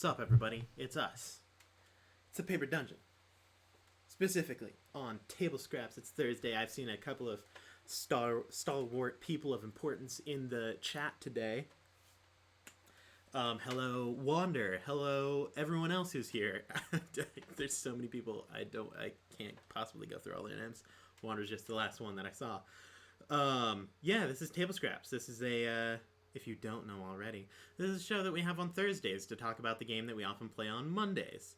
What's up, everybody? It's us. It's a paper dungeon. Specifically on Table Scraps. It's Thursday. I've seen a couple of stalwart people of importance in the chat today. Hello, Wander. Hello, everyone else who's here. There's so many people. I can't possibly go through all their names. Wander's just the last one that I saw. Yeah, this is Table Scraps. This is a, if you don't know already, this is a show that we have on Thursdays to talk about the game that we often play on Mondays.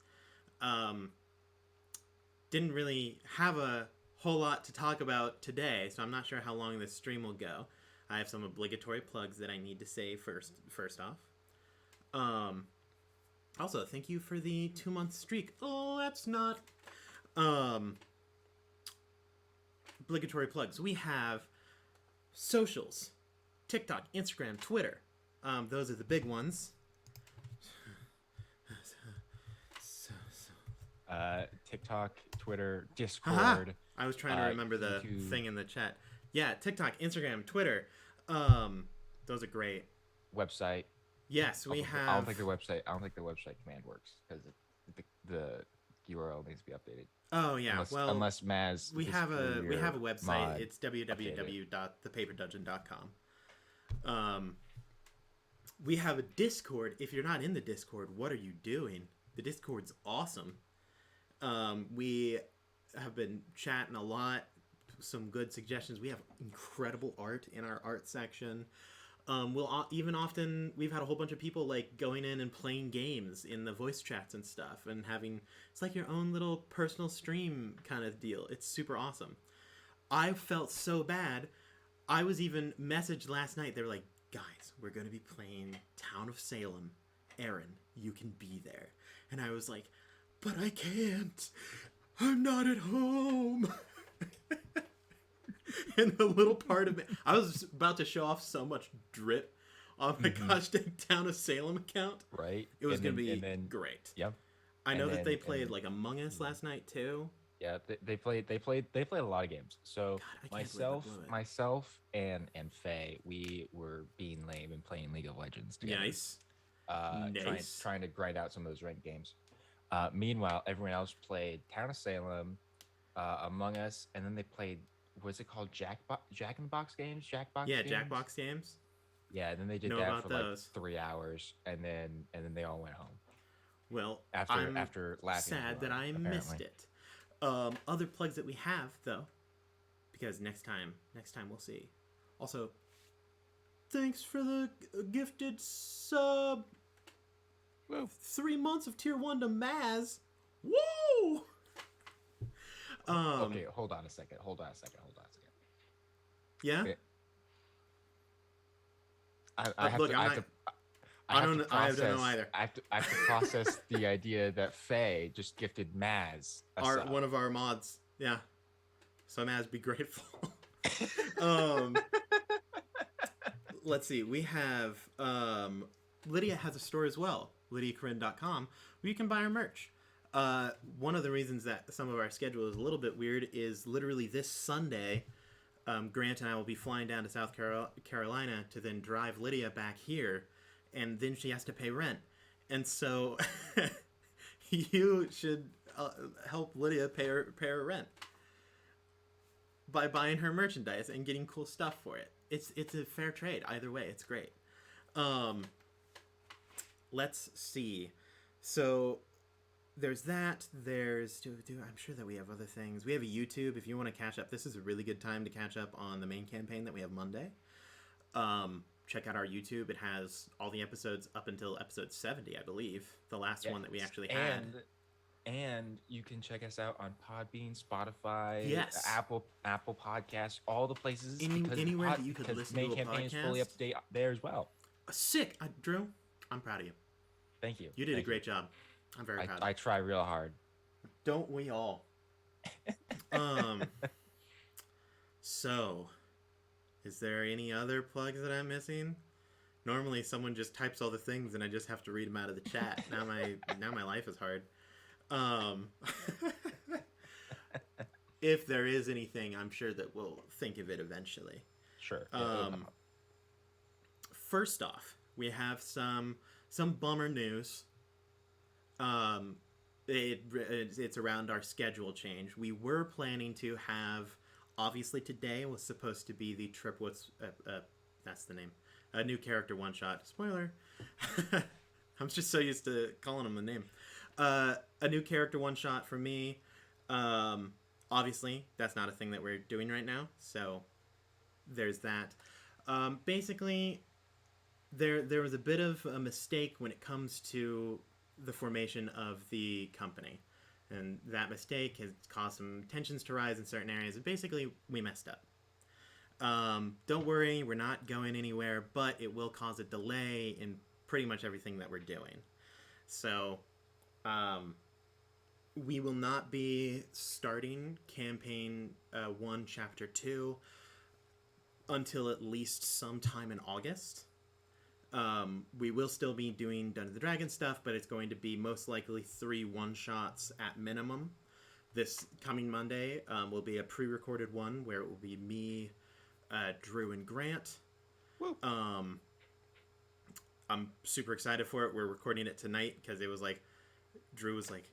Didn't really have a whole lot to talk about today, so I'm not sure how long this stream will go. I have some obligatory plugs that I need to say first off. Also, thank you for the 2-month streak. Oh, that's not... obligatory plugs. We have socials. TikTok, Instagram, Twitter. Those are the big ones. TikTok, Twitter, Discord. Aha! I was trying to remember the YouTube. thing in the chat. Yeah, TikTok, Instagram, Twitter. Those are great. Website. Yes, we have... I don't think the website command works because the URL needs to be updated. Oh yeah, unless Maz. We have a website. It's www.thepaperdungeon.com. We have a Discord. If you're not in the Discord, what are you doing? The Discord's awesome. We have been chatting a lot. Some good suggestions. We have incredible art in our art section. We've had a whole bunch of people like going in and playing games in the voice chats and stuff and having, it's like your own little personal stream kind of deal. It's super awesome. I felt so bad. I was even messaged last night. They were like, guys, we're going to be playing Town of Salem. Aaron, you can be there. And I was like, but I can't. I'm not at home. And the little part of me, I was about to show off so much drip on my gosh dang Town of Salem account. Right. It was going to be great. Yep. I know that they played like Among Us last night too. Yeah, they played a lot of games. So God, myself and Faye, we were being lame and playing League of Legends together. Nice. Trying to grind out some of those ranked games. Meanwhile, everyone else played Town of Salem, Among Us, and then they played, what's it called? Jack in the Box games? Jackbox games? Jackbox games. Yeah, and then they did that for like 3 hours, and then they all went home. Well, after laughing. Sad that I missed it. Other plugs that we have though, because next time we'll see. Also, thanks for the gifted sub. Whoa. 3 months of tier 1 to Maz. Woo! Okay, hold on a second. Yeah. Okay. I don't know either. I have to process the idea that Faye just gifted Maz one of our mods. Yeah. So Maz, be grateful. Let's see. We have Lydia has a store as well. LydiaCorinne.com, where you can buy our merch. One of the reasons that some of our schedule is a little bit weird is literally this Sunday, Grant and I will be flying down to South Carolina to then drive Lydia back here, and then she has to pay rent. And so you should help Lydia pay her rent by buying her merchandise and getting cool stuff for it. It's a fair trade. Either way, it's great. Let's see. So there's that. I'm sure that we have other things. We have a YouTube. If you want to catch up, this is a really good time to catch up on the main campaign that we have Monday. Check out our YouTube. It has all the episodes up until episode 70, I believe. The last one that we actually had. And you can check us out on Podbean, Spotify, yes, Apple Podcasts, all the places. Anywhere that you could listen to a podcast. Main campaign is fully up to date there as well. Sick. Drew, I'm proud of you. Thank you. You did a great job. I'm very proud of you. I try real hard. Don't we all? So, is there any other plugs that I'm missing? Normally someone just types all the things and I just have to read them out of the chat. Now my life is hard. If there is anything, I'm sure that we'll think of it eventually. Sure. First off, we have some bummer news. um, it's around our schedule change. We were planning to have, obviously today was supposed to be the trip. That's the name. A new character one shot. Spoiler. I'm just so used to calling him the name. A new character one shot for me. Obviously, that's not a thing that we're doing right now. So there's that. Basically, there was a bit of a mistake when it comes to the formation of the company, and that mistake has caused some tensions to rise in certain areas. And basically, we messed up. Don't worry, we're not going anywhere, but it will cause a delay in pretty much everything that we're doing. So, we will not be starting campaign 1, chapter 2 until at least sometime in August. We will still be doing Dungeons & Dragons stuff, but it's going to be most likely 3 one-shots at minimum. This coming Monday will be a pre-recorded one where it will be me, Drew, and Grant. Woo. I'm super excited for it. We're recording it tonight because it was like, Drew was like,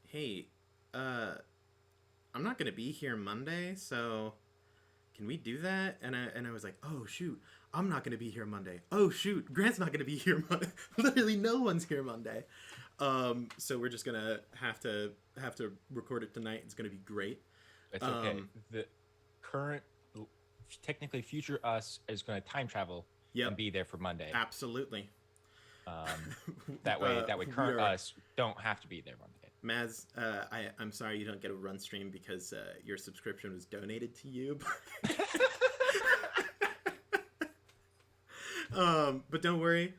hey, I'm not going to be here Monday, so can we do that? And I was like, oh, shoot, I'm not going to be here Monday. Oh, shoot, Grant's not going to be here Monday. Literally no one's here Monday. So we're just going to have to record it tonight. It's going to be great. It's okay. The current, technically future us is going to time travel and be there for Monday. Absolutely. That way current us don't have to be there Monday. Maz, I'm sorry you don't get a run stream because your subscription was donated to you. But don't worry,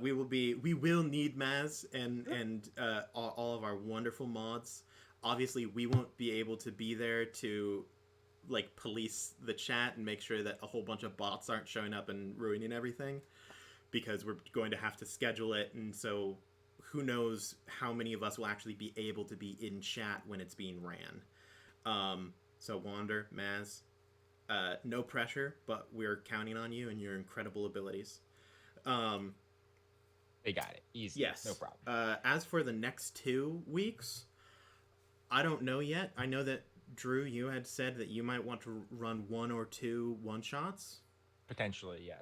we will need Maz and all of our wonderful mods. Obviously, we won't be able to be there to like police the chat and make sure that a whole bunch of bots aren't showing up and ruining everything, because we're going to have to schedule it, and so who knows how many of us will actually be able to be in chat when it's being ran. So Wander, Maz, no pressure, but we're counting on you and your incredible abilities. They got it. Easy. Yes. No problem. As for the next 2 weeks, I don't know yet. I know that, Drew, you had said that you might want to run 1 or 2 one-shots. Potentially, yes.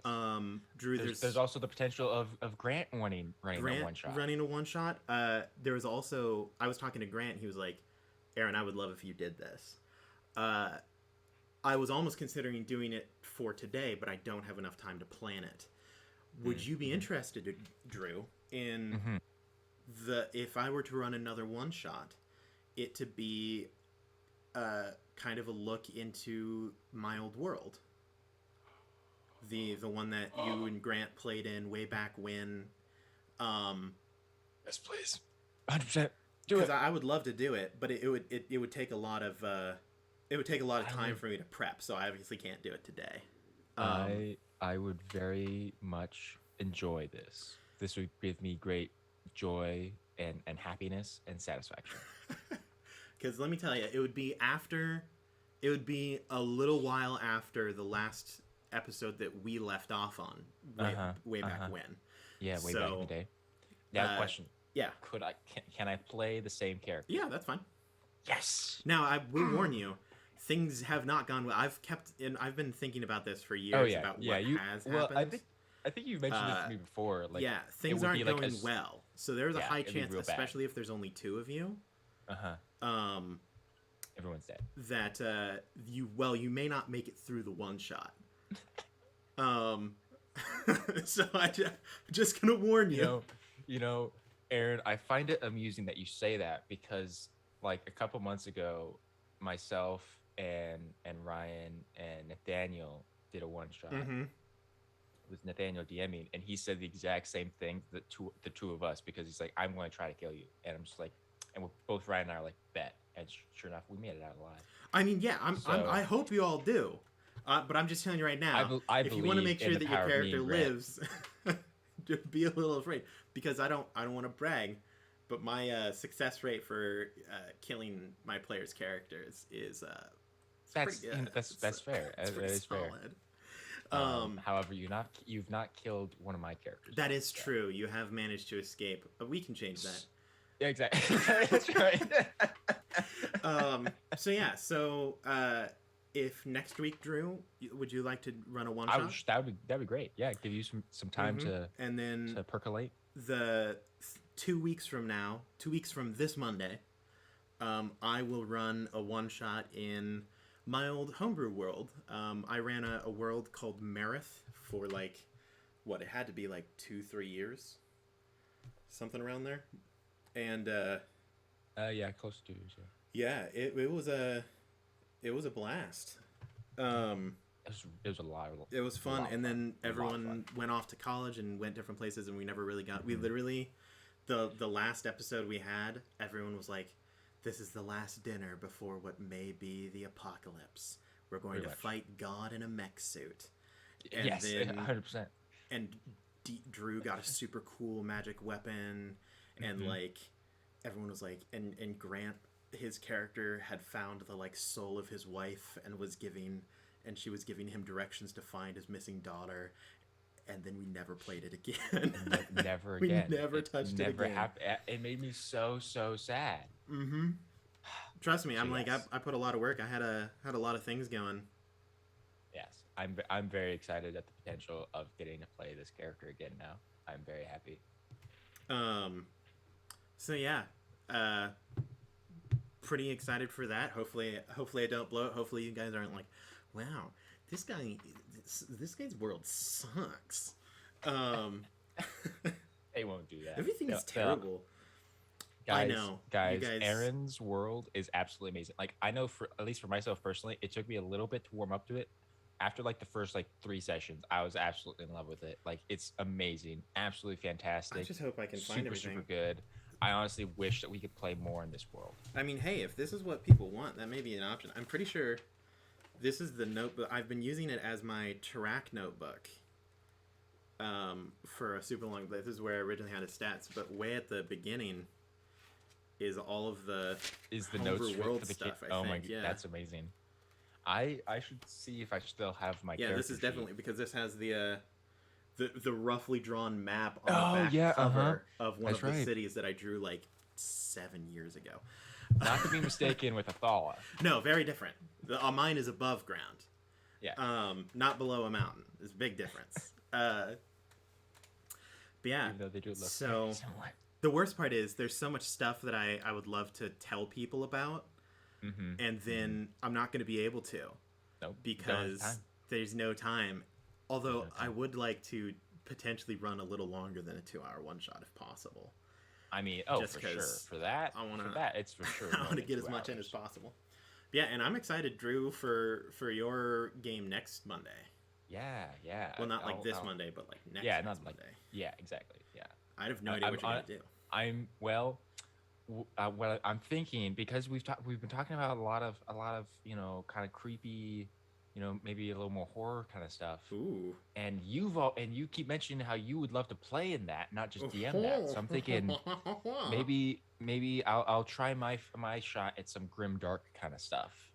Drew, there's also the potential of Grant running a one-shot. Running a one-shot. There was also, I was talking to Grant, he was like, Aaron, I would love if you did this. I was almost considering doing it for today, but I don't have enough time to plan it. Would you be interested, Drew, in if I were to run another one-shot, it to be kind of a look into my old world? The one that you and Grant played in way back when. Yes, please. 100%. Do it. Because I would love to do it, but it would take a lot of time for me to prep, so I obviously can't do it today. I would very much enjoy this. This would give me great joy and happiness and satisfaction. Because let me tell you, it would be a little while after the last episode that we left off on, way back when. Yeah, way back in the day. Now, question. Yeah. Can I play the same character? Yeah, that's fine. Yes. Now, I will warn you, things have not gone well. I've been thinking about this for years about what has happened. I think you mentioned it to me before. Like, yeah, things aren't going well. So there's a high chance, especially if there's only 2 of you. Everyone's dead. That you may not make it through the one shot. So I'm just gonna warn you. You know, Aaron, I find it amusing that you say that, because like a couple months ago, myself and Ryan and Nathaniel did a one shot. With Nathaniel DMing, and he said the exact same thing to the two of us, because he's like, I'm going to try to kill you, and I'm just like, and we're both Ryan and I are like, bet, and sure enough, we made it out alive. I mean, yeah, I hope you all do, but I'm just telling you right now, if you want to make sure that your character lives, just be a little afraid, because I don't want to brag, but my success rate for killing my players' characters is that's pretty good. That's fair. That is solid. Fair. However, you've not killed one of my characters. That is true. You have managed to escape, but we can change that. Yeah, exactly. That's right. So yeah, if next week, Drew, would you like to run a one I would. shot? That'd be great. Yeah, give you some time And then to percolate. the 2 weeks from now, 2 weeks from this Monday, I will run a one shot in my old homebrew world. I ran a world called Marith for like, what, it had to be like 2-3 years, something around there. And Yeah, close to yeah. yeah, it was a blast. It was a lot. It was fun, and then A lot of everyone fun. went off to college and went different places, and we never really got. We Mhm. literally, the last episode we had, everyone was like, "This is the last dinner before what may be the apocalypse. We're going Pretty to much. fight God in a mech suit." And Yes, then 100%. and Drew got a super cool magic weapon, and like everyone was like, and Grant, his character, had found the like soul of his wife and was giving, and she was giving him directions to find his missing daughter, and then we never played it again. Never We again. never touched it Never again. happened. It made me so sad. Trust me, So I'm like, yes. I put a lot of work. I had a lot of things going. Yes, I'm very excited at the potential of getting to play this character again now. I'm very happy. So yeah, uh, pretty excited for that. Hopefully I don't blow it. Hopefully you guys aren't like, wow, this this guy's world sucks. Um, They won't do that. everything is terrible. Guys, I know. guys, You guys... Aaron's world is absolutely amazing. Like I know for at least for myself personally, it took me a little bit to warm up to it. After like the first like 3 sessions, I was absolutely in love with it. Like it's amazing, absolutely fantastic. I just hope I can find everything. Super good. I honestly wish that we could play more in this world. I mean, hey, if this is what people want, that may be an option. I'm pretty sure this is the notebook. I've been using it as my track notebook for a super long. This is where I originally had his stats, but way at the beginning is all of the notes world for the stuff. kid. I Oh think. my, Yeah. that's amazing. I should see if I still have my. Yeah, this is sheet. definitely because this has the roughly drawn map on the back cover of one of the cities that I drew like 7 years ago. Not to be mistaken with Athala. No, very different. Mine is above ground. Yeah. Not below a mountain. There's a big difference. But yeah. Even though they do look so similar. The worst part is there's so much stuff that I would love to tell people about, and then I'm not going to be able to. Nope. Because there's no time. Although I would like to potentially run a little longer than a 2-hour one shot if possible. I mean, just for sure. For that, it's for sure. I want to get as much in as possible. Yeah, and I'm excited, Drew, for your game next Monday. Yeah. Well, not like this Monday, but like next Monday. Yeah, exactly. Yeah. I have no idea what you're gonna do. What I'm thinking, because we've been talking about a lot of kind of creepy, maybe a little more horror kind of stuff. Ooh. And you keep mentioning how you would love to play in that, not just DM that. So I'm thinking maybe I'll try my shot at some grim dark kind of stuff.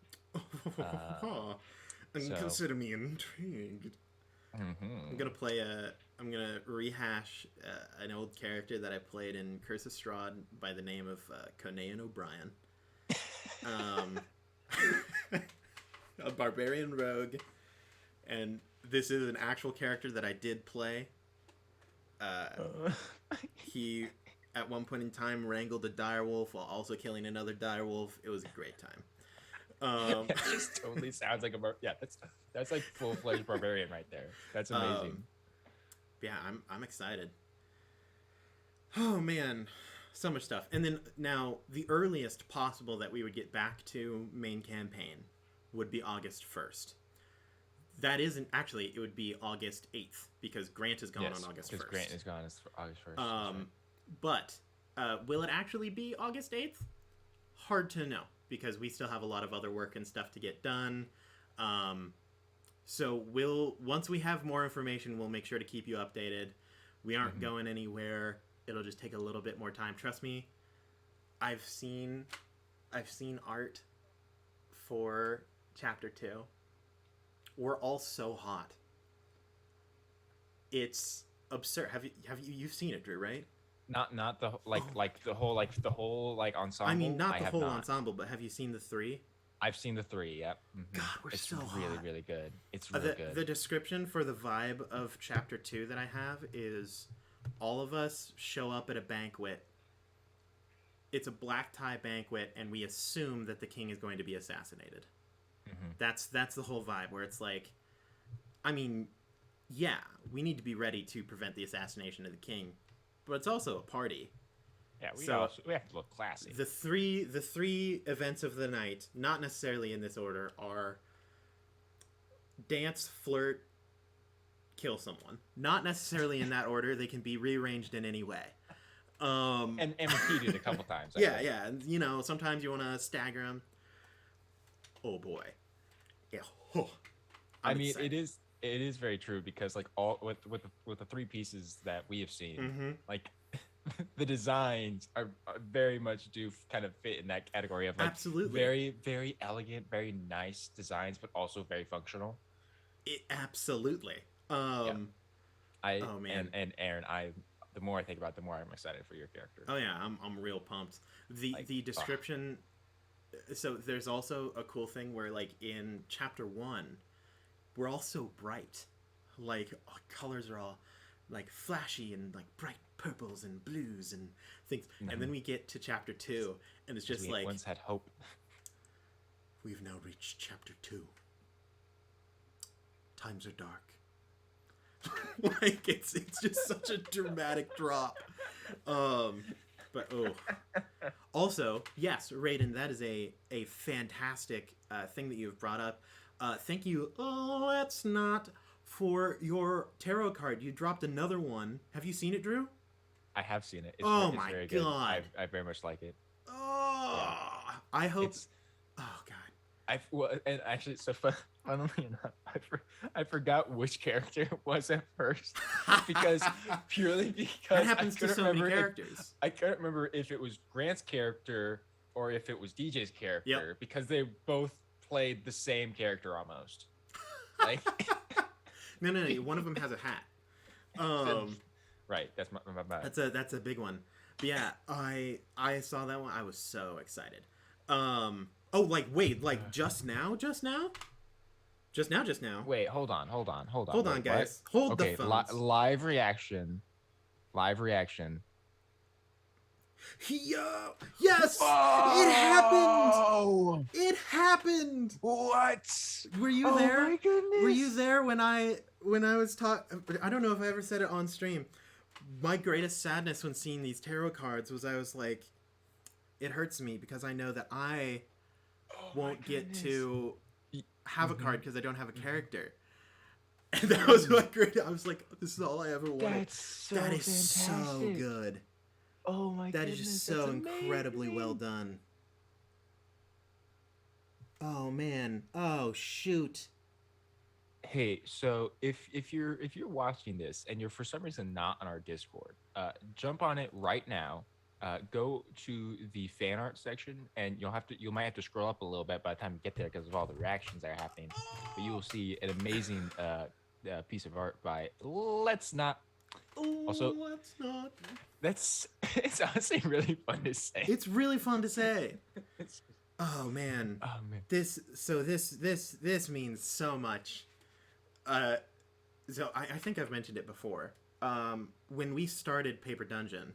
Consider me intrigued. I'm gonna rehash an old character that I played in Curse of Strahd by the name of Conan O'Brien. A barbarian rogue, and this is an actual character that I did play. He at one point in time wrangled a direwolf while also killing another direwolf. It was a great time. It just totally sounds like that's like full-fledged barbarian right there. That's amazing. Yeah, I'm excited. Oh man, so much stuff. And then now the earliest possible that we would get back to main campaign would be August 1st. That isn't actually, it would be August 8th because Grant is gone on August 1st. Because Grant is gone on August 1st. But will it actually be August 8th? Hard to know because we still have a lot of other work and stuff to get done. So once we have more information, we'll make sure to keep you updated. We aren't going anywhere. It'll just take a little bit more time. Trust me. I've seen art for chapter 2. We're all so hot. It's absurd. You've seen it, Drew, right? Not the Oh, the whole like I mean, ensemble. not I the have whole not. ensemble, but have you seen the three? I've seen the three. Yep. God, we're It's so really hot. really good. It's real good. The description for the vibe of chapter 2 that I have is all of us show up at a banquet. It's a black tie banquet, and we assume that the king is going to be assassinated. Hmm. That's the whole vibe. Where it's like, I mean, yeah, we need to be ready to prevent the assassination of the king, but it's also a party. Yeah, So we have to look classy. the three events of the night, not necessarily in this order, are dance, flirt, kill someone. Not necessarily in that order. They can be rearranged in any way. And repeated a couple times. I Yeah, think. yeah. And, you know, sometimes you want to stagger them. Oh boy. Yeah. Oh, I I'm mean, excited. it is very true because like all with the three pieces that we have seen, Mm-hmm. like the designs are very much do kind of fit in that category of like Absolutely. very elegant, very nice designs, but also very functional. Absolutely. Yeah, I Oh man. and Aaron, I the more I think about it, the more I'm excited for your character. Oh yeah. I'm real pumped. The Like, the description. So there's also a cool thing where like in chapter 1, we're all so bright. Like colors are all like flashy and like bright purples and blues and things. And then we get to chapter 2, and it's because just we like, once had hope. we've now reached chapter 2. Times are dark. Like it's just such a dramatic drop. Um, but oh, also yes, Raiden, that is a fantastic thing that you've brought up. Thank you. Oh, that's not for your tarot card. You dropped another one. Have you seen it, Drew? I have seen it. Oh It's my very good. god. I very much like it. Yeah, Oh, I hope. it's Oh god. and actually, so funnily enough, I forgot which character it was at first because purely That because happens to so many characters. I couldn't remember if it was Grant's character or if it was DJ's Yep. character because they both played the same character almost. Like, No, no, no. One of them has a hat. Um, right, that's my bad. that's a big one. But yeah, I saw that one. I was so excited. Oh, like wait, like just now, just now, just now, just now. Wait, hold on. Hold on, Wait, what? guys. Hold the Okay, phones. live reaction. Live reaction. Yes, it happened. Oh, It happened. what? Were you Oh there? my goodness. Were you there when I was talking? I don't know if I ever said it on stream. My greatest sadness when seeing these tarot cards was I was like, it hurts me because I know that I Oh my won't get goodness. to have a Mhm. card because I don't have a character. And that was my great. I was like, this is all I ever wanted. That's so That is so fantastic. good. Oh my That goodness. is just so That's incredibly well amazing. done. Oh man. Oh shoot. Hey, so if you're watching this and you're for some reason not on our Discord, jump on it right now. Go to the fan art section, and you might have to scroll up a little bit by the time you get there because of all the reactions that are happening. But you will see an amazing piece of art by Let's Not. Also, Let's not. that's it's honestly really fun to say. It's really fun to say. It's, Oh man. oh man. This means so much. Uh, so I think I've mentioned it before. When we started Paper Dungeon,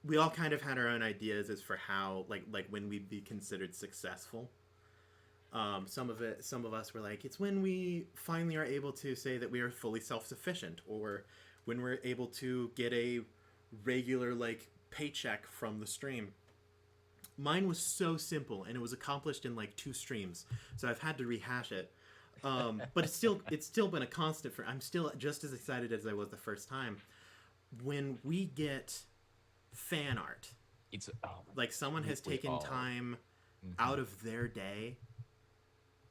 we all kind of had our own ideas as for how like when we'd be considered successful. Some of us were like, it's when we finally are able to say that we are fully self-sufficient, or when we're able to get a regular like paycheck from the stream. Mine was so simple, and it was accomplished in like 2 streams, so I've had to rehash it. But it's still been a constant for. I'm still just as excited as I was the first time. When we get fan art, It's like someone has we taken all- time Mhm. out of their day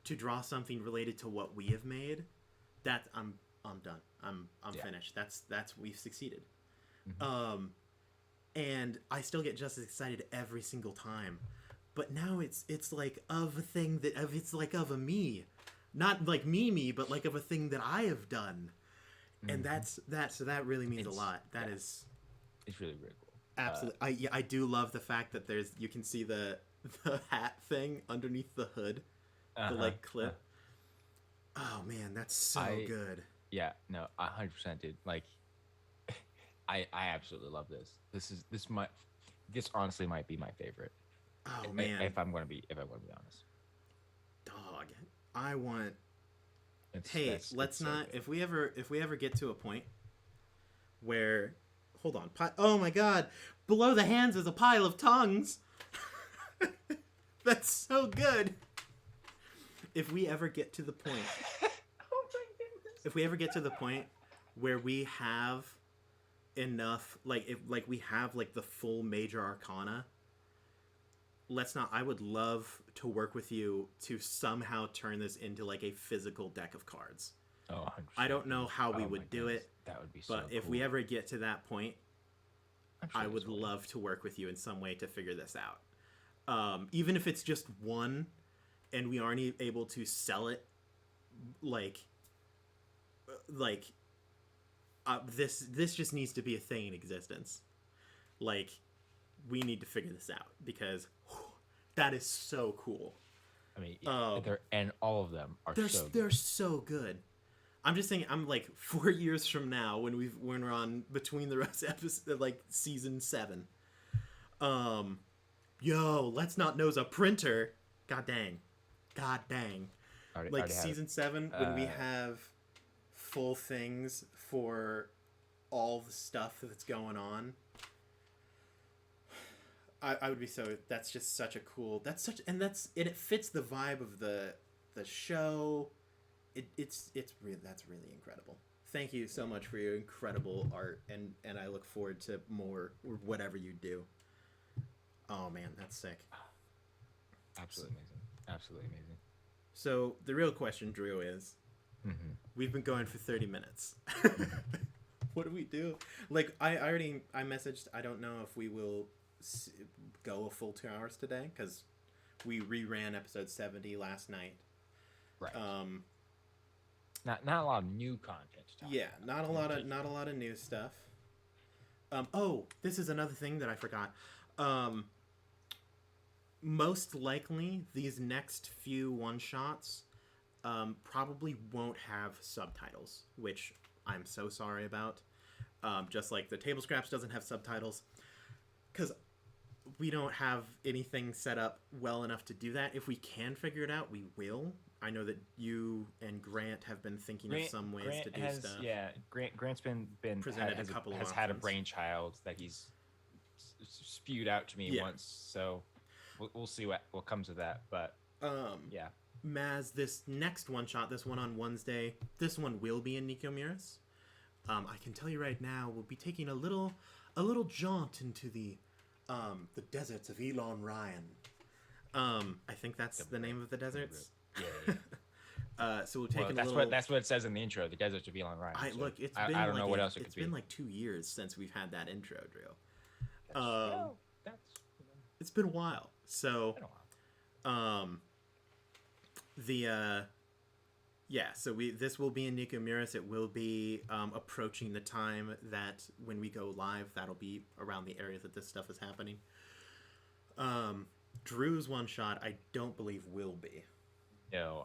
to draw something related to what we have made, that I'm done. I'm Yeah. finished. That's we've succeeded. Mhm. And I still get just as excited every single time. But now it's like of a thing it's like of a me. Not like me, but like of a thing that I have done. And that. So that really means a It's lot. That yeah, is it's really really cool. absolutely. I do love the fact that you can see the hat thing underneath the hood, the Uh-huh. like clip. Oh man, that's so I good. Yeah, no, 100%, dude. Like, I absolutely love this. This honestly might be my favorite. Oh man, If I'm gonna be honest, dog. I want. Hey, it's let's so not. good. If we ever get to a point where, hold on. Oh my God! Below the hands is a pile of tongues. That's so good. If we ever get to the point, Oh my goodness. if we ever get to the point where we have enough, like if like we have like the full major arcana, let's not. I would love to work with you to somehow turn this into like a physical deck of cards. Oh, I 100%, don't know dude. how we Oh my would do goodness, it, that would be so but if cool. we ever get to that point, I'm I sure would this will. love to work with you in some way to figure this out. Even if it's just one, and we aren't able to sell it, like, like, this just needs to be a thing in existence. Like, we need to figure this out because whew, that is so cool. I mean, Um, and all of them are so they're good. so good. I'm just thinking. I'm like 4 years from now when we're on Between the Rose episode, like season 7. Um, yo, let's not nose a printer. God dang, god dang. Like Already have it. season 7 when we have full things for all the stuff that's going on. I would be so. That's just such a cool. That's such and that's and it fits the vibe of the show. It's really that's really incredible. Thank you so much for your incredible art, and I look forward to more whatever you do. Oh man, that's sick. Absolutely amazing. Absolutely amazing. So the real question, Drew, is Mm-hmm. we've been going for 30 minutes. What do we do? Like I messaged. I don't know if we will go a full 2 hours today because we reran episode 70 last night. Right. Um, Not a lot of new content to talk yeah, about. not a lot of new stuff. Oh, this is another thing that I forgot. Most likely, these next few one shots probably won't have subtitles, which I'm so sorry about. Just like the Table Scraps doesn't have subtitles, because we don't have anything set up well enough to do that. If we can figure it out, we will. I know that you and Grant have been thinking of some ways to do stuff. Yeah, Grant's been Presented has a couple of has had a options. brainchild that he's spewed out to me Yeah. once. So we'll see what comes of that. But yeah, Maz, this next one shot, this one on Wednesday, this one will be in Nicomeris. I can tell you right now, we'll be taking a little jaunt into the deserts of Elon Ryan. I think that's the name of the deserts. Yeah. So we'll take a that's little. that's what it says in the intro. The deserts of Elon Ryan. So Look, it's I been don't like know what else it could be. It's been like 2 years since we've had that intro, Drew. That's It's been a while. So, been a while. So this will be in Nicomeris. It will be approaching the time that when we go live, that'll be around the area that this stuff is happening. Drew's one shot, I don't believe will be. No,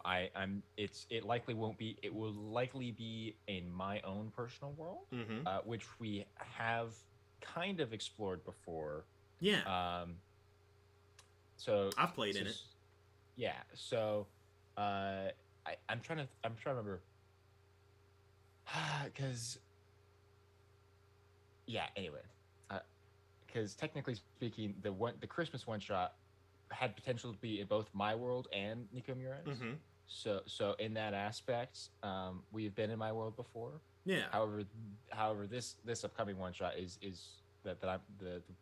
it likely won't be. It will likely be in my own personal world, which we have kind of explored before. Yeah. So I've played in it. Yeah. So, I'm trying to remember. Because, yeah. Anyway, because technically speaking, the Christmas one shot had potential to be in both my world and Nicomeris. Mm-hmm. So in that aspect, we've been in my world before. Yeah. However, this upcoming one shot is that I'm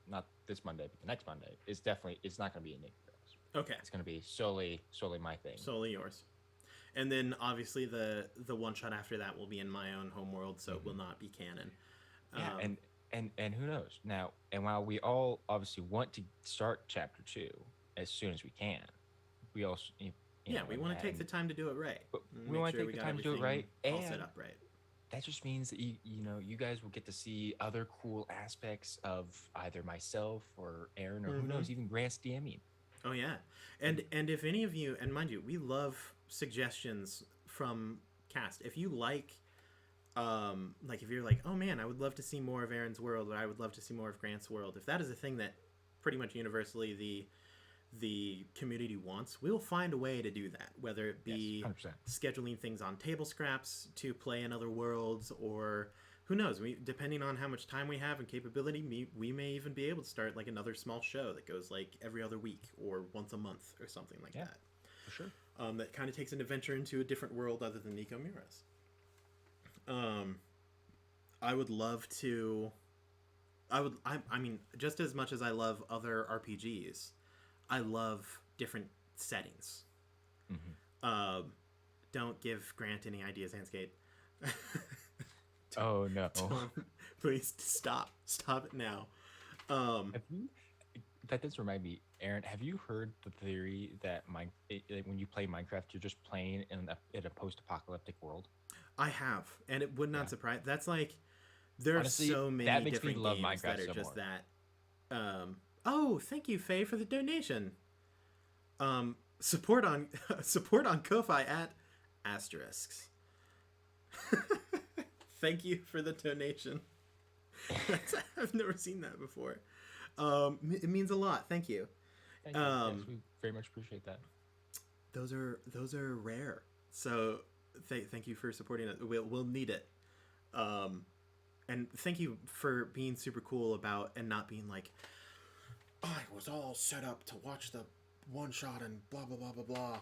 not this Monday, but the next Monday is definitely, it's not going to be in Nicomeris. Okay. It's going to be solely my thing. Solely yours. And then obviously the one shot after that will be in my own home world, so it will not be canon. Yeah, and who knows now? And while we all obviously want to start chapter 2 as soon as we can, we also we want to take the time to do it right. But we want to take the time to do it right, all and set up right. that just means that you guys will get to see other cool aspects of either myself or Aaron or who Mm-hmm. knows, even Grant's DMing. Oh yeah, and if any of you, and mind you, we love suggestions from cast. If you like if you're like, oh man, I would love to see more of Aaron's world, or I would love to see more of Grant's world. If that is a thing that pretty much universally the community wants, we'll find a way to do that. Whether it Yes, be 100%. scheduling things on table scraps to play in other worlds, or who knows? We depending on how much time we have and capability, we may even be able to start like another small show that goes like every other week or once a month or something like Yeah, that. for sure. That kind of takes an adventure into a different world other than Nico Muras. I would love to. I mean, just as much as I love other RPGs, I love different settings. Mm-hmm. Don't give Grant any ideas, Handscape. Oh no! Please stop it now. Have you? That does remind me, Aaron. Have you heard the theory that when you play Minecraft, you're just playing in a post-apocalyptic world? I have, and it would not Yeah. surprise. That's like there Honestly, are so many that makes me different love games that Minecraft are so just more. that. Oh, thank you, Faye, for the donation. Support on support on Ko-fi at asterisks. Thank you for the donation. I've never seen that before. It means a lot. Thank you. Thank you. Yes, we very much appreciate that. Those are rare. So thank you for supporting it. We'll need it. And thank you for being super cool about and not being like, I was all set up to watch the one shot and blah blah blah blah blah,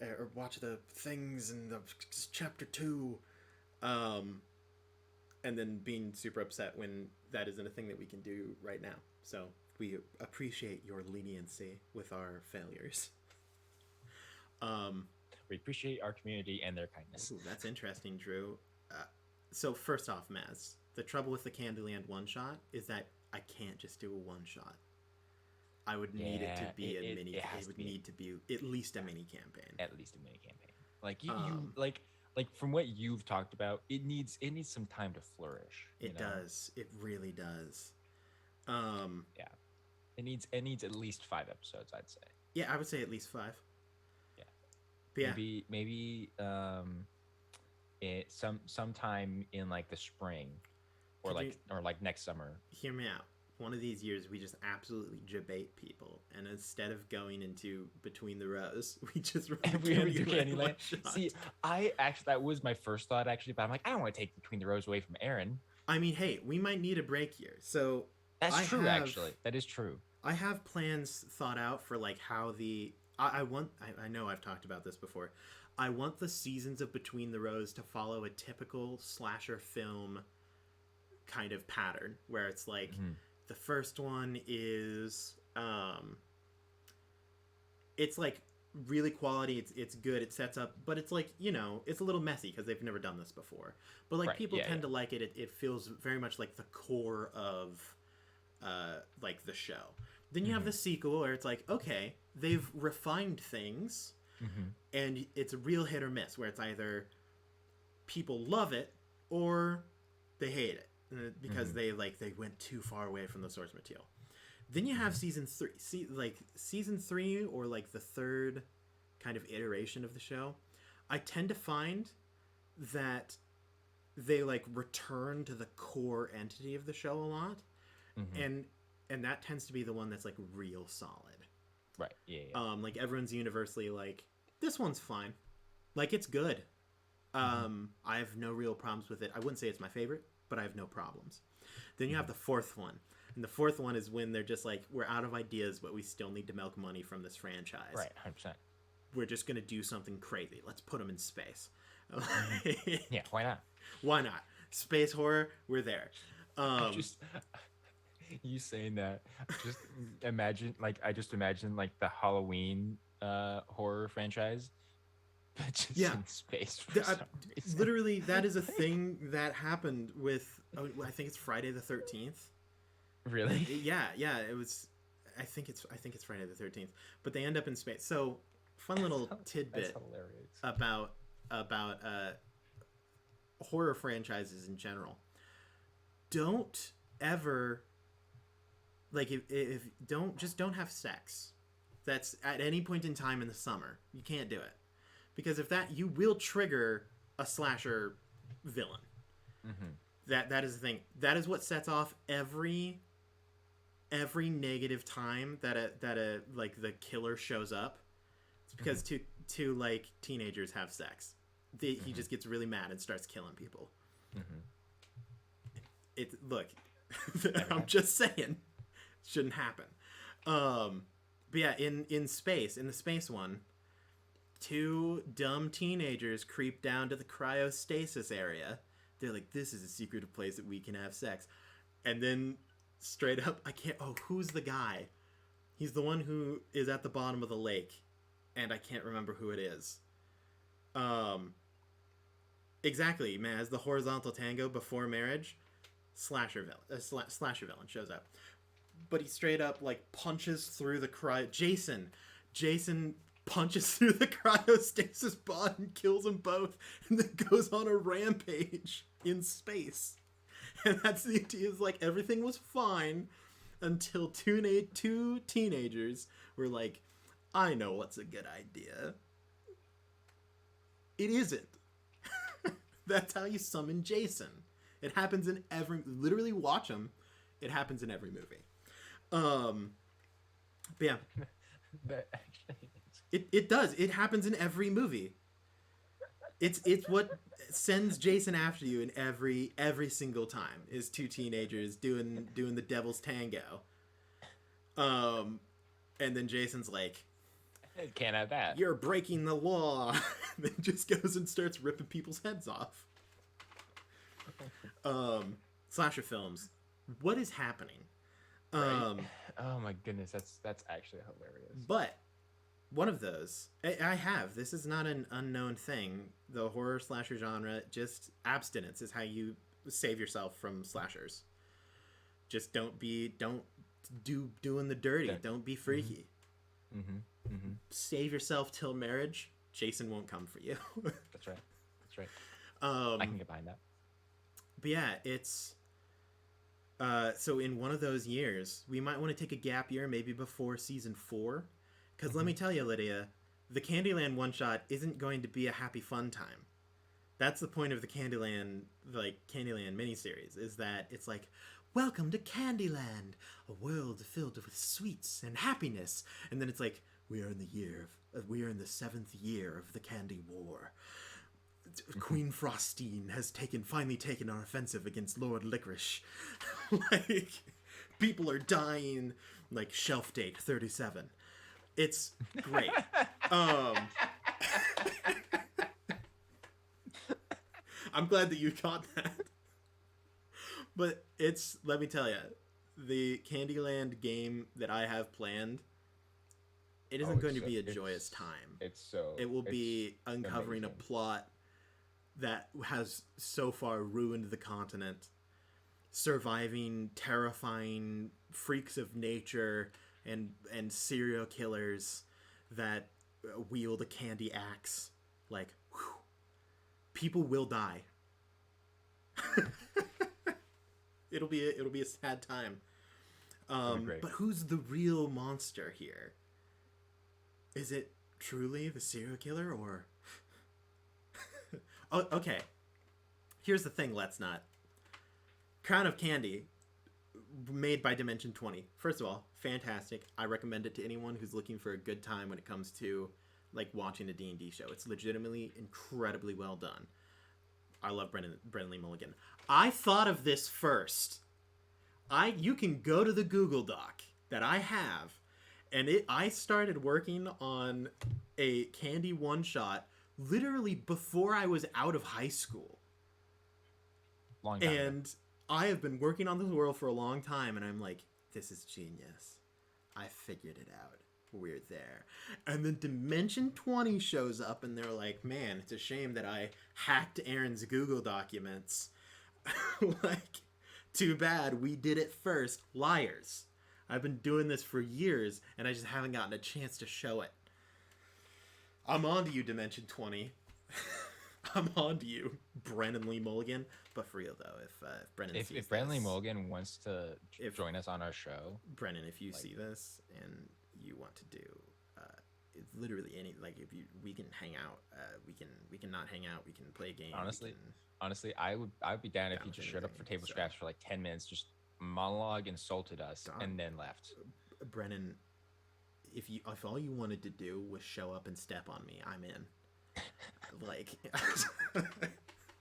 or watch the things in the chapter 2, and then being super upset when that isn't a thing that we can do right now. So we appreciate your leniency with our failures. We appreciate our community and their kindness. Ooh, that's interesting, Drew. So first off, Maz, the trouble with the Candyland one shot is that I can't just do a one shot. I would need it to be a mini. It would need to be at least a mini campaign. At least a mini campaign. Like you like from what you've talked about, it needs some time to flourish. It does. It really does. Yeah. It needs at least 5 episodes, I'd say. Yeah, I would say at least 5. Yeah. But yeah. Maybe sometime in like the spring or like next summer. Hear me out. One of these years we just absolutely debate people, and instead of going into Between the Rows, we just run Candyland. See, that was my first thought actually, but I'm like, I don't want to take Between the Rows away from Aaron. I mean, hey, we might need a break here, so that's true. Actually, that is true. I have plans thought out for like how I know I've talked about this before. I want the seasons of Between the Rows to follow a typical slasher film kind of pattern, where it's like. Mm-hmm. The first one is it's like really quality, it's good, it sets up, but it's like, it's a little messy because they've never done this before. But like people tend to like it. It feels very much like the core of like the show. Then you have the sequel where it's like, okay, they've refined things, and it's a real hit or miss where it's either people love it or they hate it. Because they went too far away from the source material. Then you have season 3. Season 3 or like the third kind of iteration of the show. I tend to find that they like return to the core entity of the show a lot, and that tends to be the one that's like real solid. Right. Yeah. Like everyone's universally like, this one's fine. Like it's good. I have no real problems with it. I wouldn't say it's my favorite, but I have no problems. Then you have the fourth one. And the fourth one is when they're just like, we're out of ideas, but we still need to milk money from this franchise. Right, 100%. We're just going to do something crazy. Let's put them in space. Yeah, why not? Why not? Space horror, we're there. You saying that, I just imagine like the Halloween horror franchise. But just in space for some reason. Literally, that is a thing that happened with, I think it's Friday the 13th. Really? Yeah, it was, I think it's Friday the 13th. But they end up in space. So, fun little tidbit about horror franchises in general, don't ever, like, if don't have sex. That's at any point in time in the summer. You can't do it. Because if that, you will trigger a slasher villain. That is the thing. That is what sets off every negative time that a like the killer shows up. It's because two like teenagers have sex. He just gets really mad and starts killing people. Look, I'm just saying, shouldn't happen. But yeah, in the space one, two dumb teenagers creep down to the cryostasis area. They're like, this is a secretive place that we can have sex. And then straight up, who's the guy? He's the one who is at the bottom of the lake, and I can't remember who it is. Exactly, Maz, the horizontal tango before marriage, slasher villain shows up. But he straight up, like, punches through the Jason punches through the cryostasis pod and kills them both, and then goes on a rampage in space. And that's the idea, is like, everything was fine until two teenagers were like, I know what's a good idea. It isn't. That's how you summon Jason. It happens in literally watch them. It happens in every movie. But yeah. But actually, it does. It happens in every movie. It's what sends Jason after you in every single time, is two teenagers doing the devil's tango. And then Jason's like, can't have that. You're breaking the law. Then just goes and starts ripping people's heads off. Slasher films. What is happening? Right. Oh my goodness, that's actually hilarious. But one of those, I have. This is not an unknown thing. The horror slasher genre, just abstinence is how you save yourself from slashers. Just don't doing the dirty. Don't be freaky. Save yourself till marriage. Jason won't come for you. That's right. I can get behind that. But yeah, it's so in one of those years, we might want to take a gap year, maybe before season 4, because let me tell you, Lydia, the Candyland one shot isn't going to be a happy fun time. That's the point of the Candyland miniseries, is that it's like, welcome to Candyland, a world filled with sweets and happiness, and then it's like, we are in the 7th year of the Candy War. Queen Frostine has finally taken our offensive against Lord Licorice. Like, people are dying, like, shelf date 37. It's great. I'm glad that you caught that. But let me tell you, the Candyland game that I have planned, it isn't going to be a joyous time. It will be uncovering amazing. A plot that has so far ruined the continent, surviving terrifying freaks of nature and serial killers that wield a candy axe. Like, whew, people will die. It'll be a sad time. But who's the real monster here? Is it truly the serial killer, or? Oh, okay. Here's the thing. Let's not. Crown of Candy, made by Dimension 20. First of all, fantastic. I recommend it to anyone who's looking for a good time when it comes to, like, watching a D&D show. It's legitimately incredibly well done. I love Brendan Lee Mulligan. I thought of this first. You can go to the Google Doc that I have, and I started working on a Candy one-shot literally before I was out of high school. Long time. And I have been working on this world for a long time, and I'm like, this is genius. I figured it out. We're there. And then Dimension 20 shows up, and they're like, man, it's a shame that I hacked Aaron's Google documents. Like, too bad we did it first. Liars. I've been doing this for years, and I just haven't gotten a chance to show it. I'm on to you, Dimension 20. I'm on to you, Brennan Lee Mulligan. But for real though, if Brennan sees If Brandon Lee this, Mulligan wants to if join us on our show, Brennan, if you like see this and you want to do, it's literally any like if you we can hang out, we can not hang out, we can play a game. honestly, I would be down if Down he with just showed up anything, for table so. scraps for like 10 minutes, just monologue, insulted us, Dog, and then left. Brennan, if all you wanted to do was show up and step on me, I'm in. Like,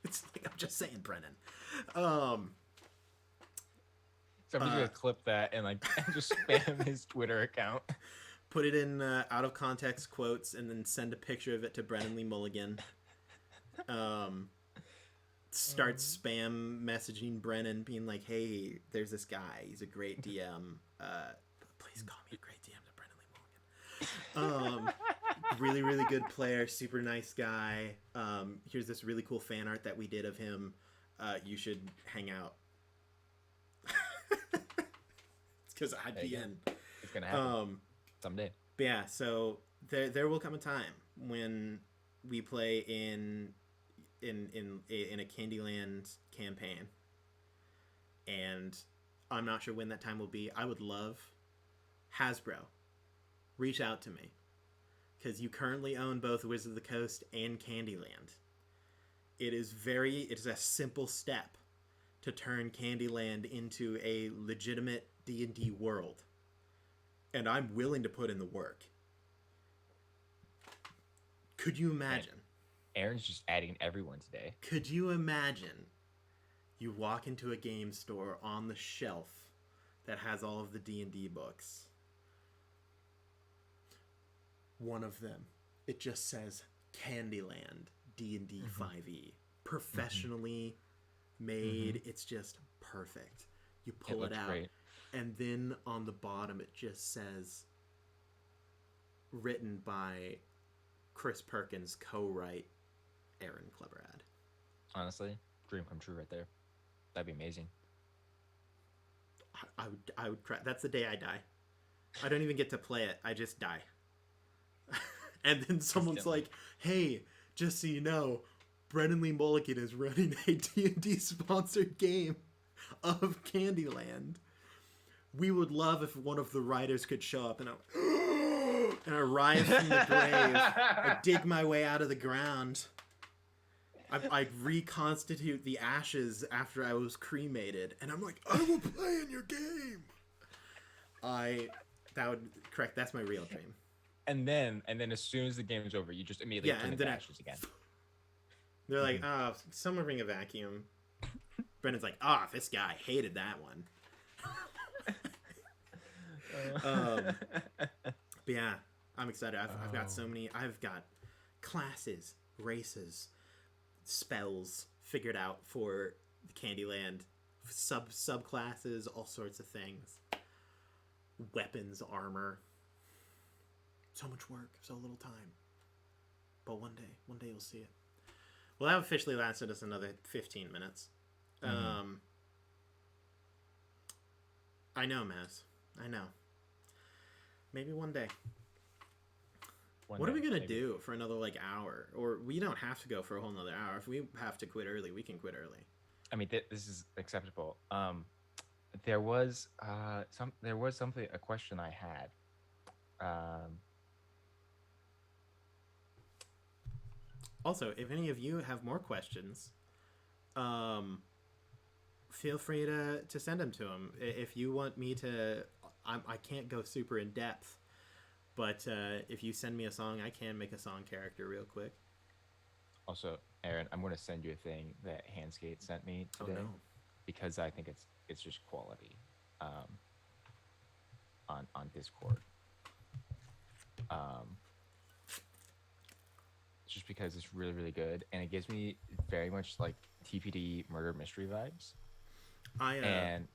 it's like I'm just saying, Brennan. Somebody's gonna clip that and like and just spam his Twitter account. Put it in out of context quotes and then send a picture of it to Brennan Lee Mulligan. Start spam messaging Brennan, being like, "Hey, there's this guy. He's a great DM. Please call me a great DM to Brennan Lee Mulligan. Really, really good player. Super nice guy. Here's this really cool fan art that we did of him. You should hang out." It's because I'd be in. It's gonna happen someday. But yeah, so there will come a time when we play in a Candyland campaign, and I'm not sure when that time will be. I would love Hasbro, reach out to me, because you currently own both Wizards of the Coast and Candyland. It is a simple step to turn Candyland into a legitimate D&D world, and I'm willing to put in the work. Could you imagine? Aaron's just adding everyone today. Could you imagine you walk into a game store on the shelf that has all of the D&D books? One of them, it just says Candyland D&D 5e. Professionally made. It's just perfect. You pull it out. Great. And then on the bottom it just says written by Chris Perkins, co-write Aaron Kleberad. Honestly, dream come true right there. That'd be amazing. I would cry. That's the day I die. I don't even get to play it. I just die. And then someone's like, "Hey, just so you know, Brennan Lee Mulligan is running a D&D sponsored game of Candyland. We would love if one of the writers could show up." And I rise from the grave. I dig my way out of the ground. I reconstitute the ashes after I was cremated, and I'm like, "I will play in your game." That would correct. That's my real dream. And then as soon as the game is over, you just immediately turn into ashes again. They're like, "Oh, someone bring a vacuum." Brennan's like, "Oh, this guy hated that one." But yeah, I'm excited. I've got so many. I've got classes, races, spells figured out for Candyland, subclasses, all sorts of things, weapons, armor. So much work, so little time. But one day you'll see it. Well, that officially lasted us another 15 minutes. I know, Maz. I know. Maybe one day. What are we going to do for another, hour? Or we don't have to go for a whole nother hour. If we have to quit early, we can quit early. I mean, this is acceptable. There was a question I had. Also, if any of you have more questions, feel free to send them to him. If you want me to, I can't go super in depth, but if you send me a song, I can make a song character real quick. Also, Aaron, I'm going to send you a thing that Handskate sent me today, because I think it's just quality on Discord. Just because it's really, really good, and it gives me very much like TPD murder mystery vibes. And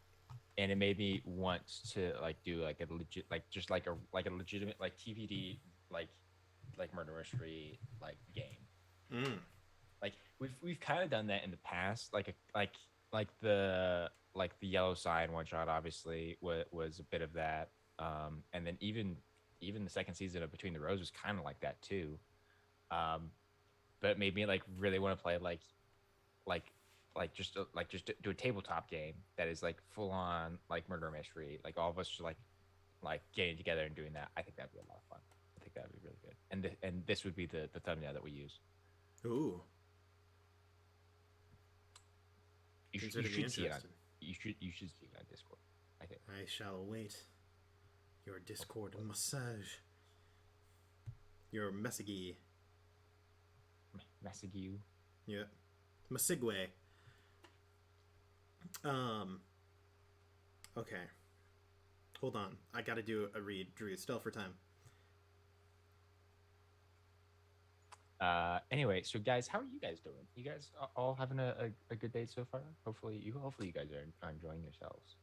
it made me want to do a legit a legitimate TPD like murder mystery game. Like we've kind of done that in the past, like the Yellow Sign one shot obviously was a bit of that, and then even the second season of Between the Roses was kind of like that too. but made me like really want to play like just do a tabletop game that is like full on like murder mystery. Like all of us just like getting together and doing that. I think that'd be a lot of fun. I think that'd be really good. And this would be the thumbnail that we use. Ooh. You Consider me should see it on interested. you should see it on Discord. I think. I shall await your Discord massage. Your Messagi. Masagiu. Yeah. Masigwe. Okay. Hold on. I gotta do a read. Drew, still for time. Anyway, so guys, how are you guys doing? You guys all having a good day so far? Hopefully you guys are enjoying yourselves.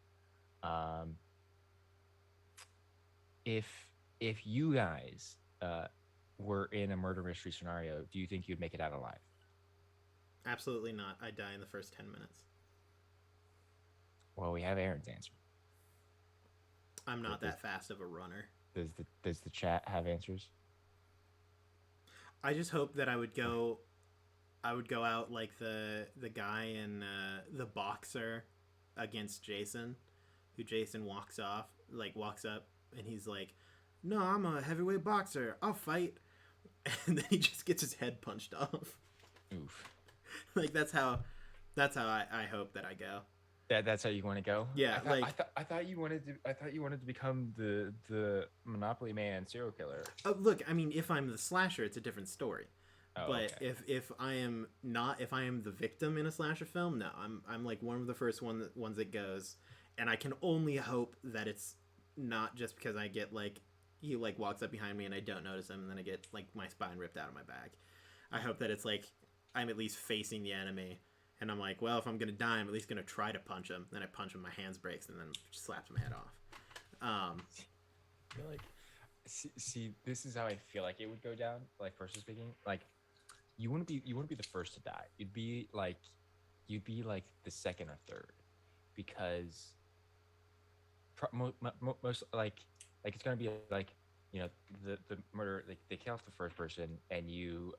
Um, if you guys were in a murder mystery scenario, do you think you'd make it out alive? Absolutely not. I die in the first 10 minutes. Well, we have Aaron's answer. I'm not that fast of a runner. Does the chat have answers? I just hope that I would go out like the guy in the boxer against Jason, who Jason walks up and he's like, "No, I'm a heavyweight boxer. I'll fight." And then he just gets his head punched off. Oof. Like that's how I hope that I go. That's how you want to go? Yeah, I thought you wanted to become the Monopoly Man serial killer. Look, I mean, if I'm the slasher, it's a different story. Oh, but okay. if I am the victim in a slasher film, no, I'm like one of the first ones that goes, and I can only hope that it's not just because I get like he like walks up behind me and I don't notice him, and then I get like my spine ripped out of my back. I hope that it's like I'm at least facing the enemy. And I'm like, well, if I'm gonna die, I'm at least gonna try to punch him. Then I punch him, my hands breaks, and then just slaps my head off. You're like, see, this is how I feel like it would go down. Like personally speaking, like you wouldn't be the first to die. You'd be like the second or third, because most like it's gonna be like the murder, like they kill off the first person, and you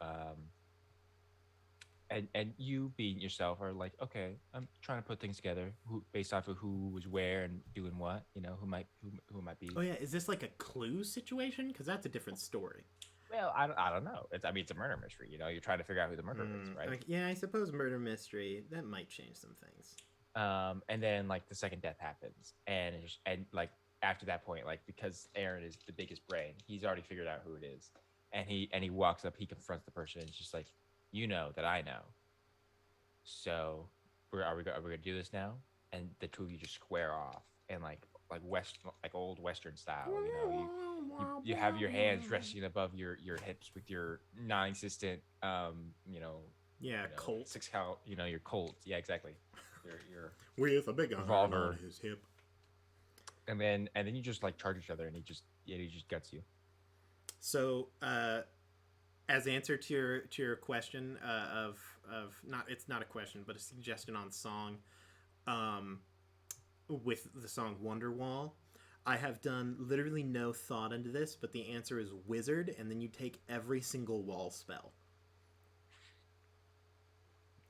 and you being yourself are like, okay, I'm trying to put things together based off of who was where and doing what, who might be. Oh yeah, is this like a Clue situation? Because that's a different story. Well, I don't know. It's a murder mystery. You're trying to figure out who the murderer is, right? Yeah, I suppose murder mystery that might change some things. And then like the second death happens, and like after that point, like because Aaron is the biggest brain, he's already figured out who it is, and he walks up, he confronts the person, and it's just like, that I know. So are we gonna do this now? And the two of you just square off, and like old Western style. You have your hands resting above your hips with your non-existent Colt 6 count. Your Colt. Yeah, exactly. Your with a big revolver on his hip. And then you just like charge each other, and he just guts you. So as answer to your question of not, it's not a question but a suggestion on song, with the song Wonderwall, I have done literally no thought into this, but the answer is wizard, and then you take every single wall spell,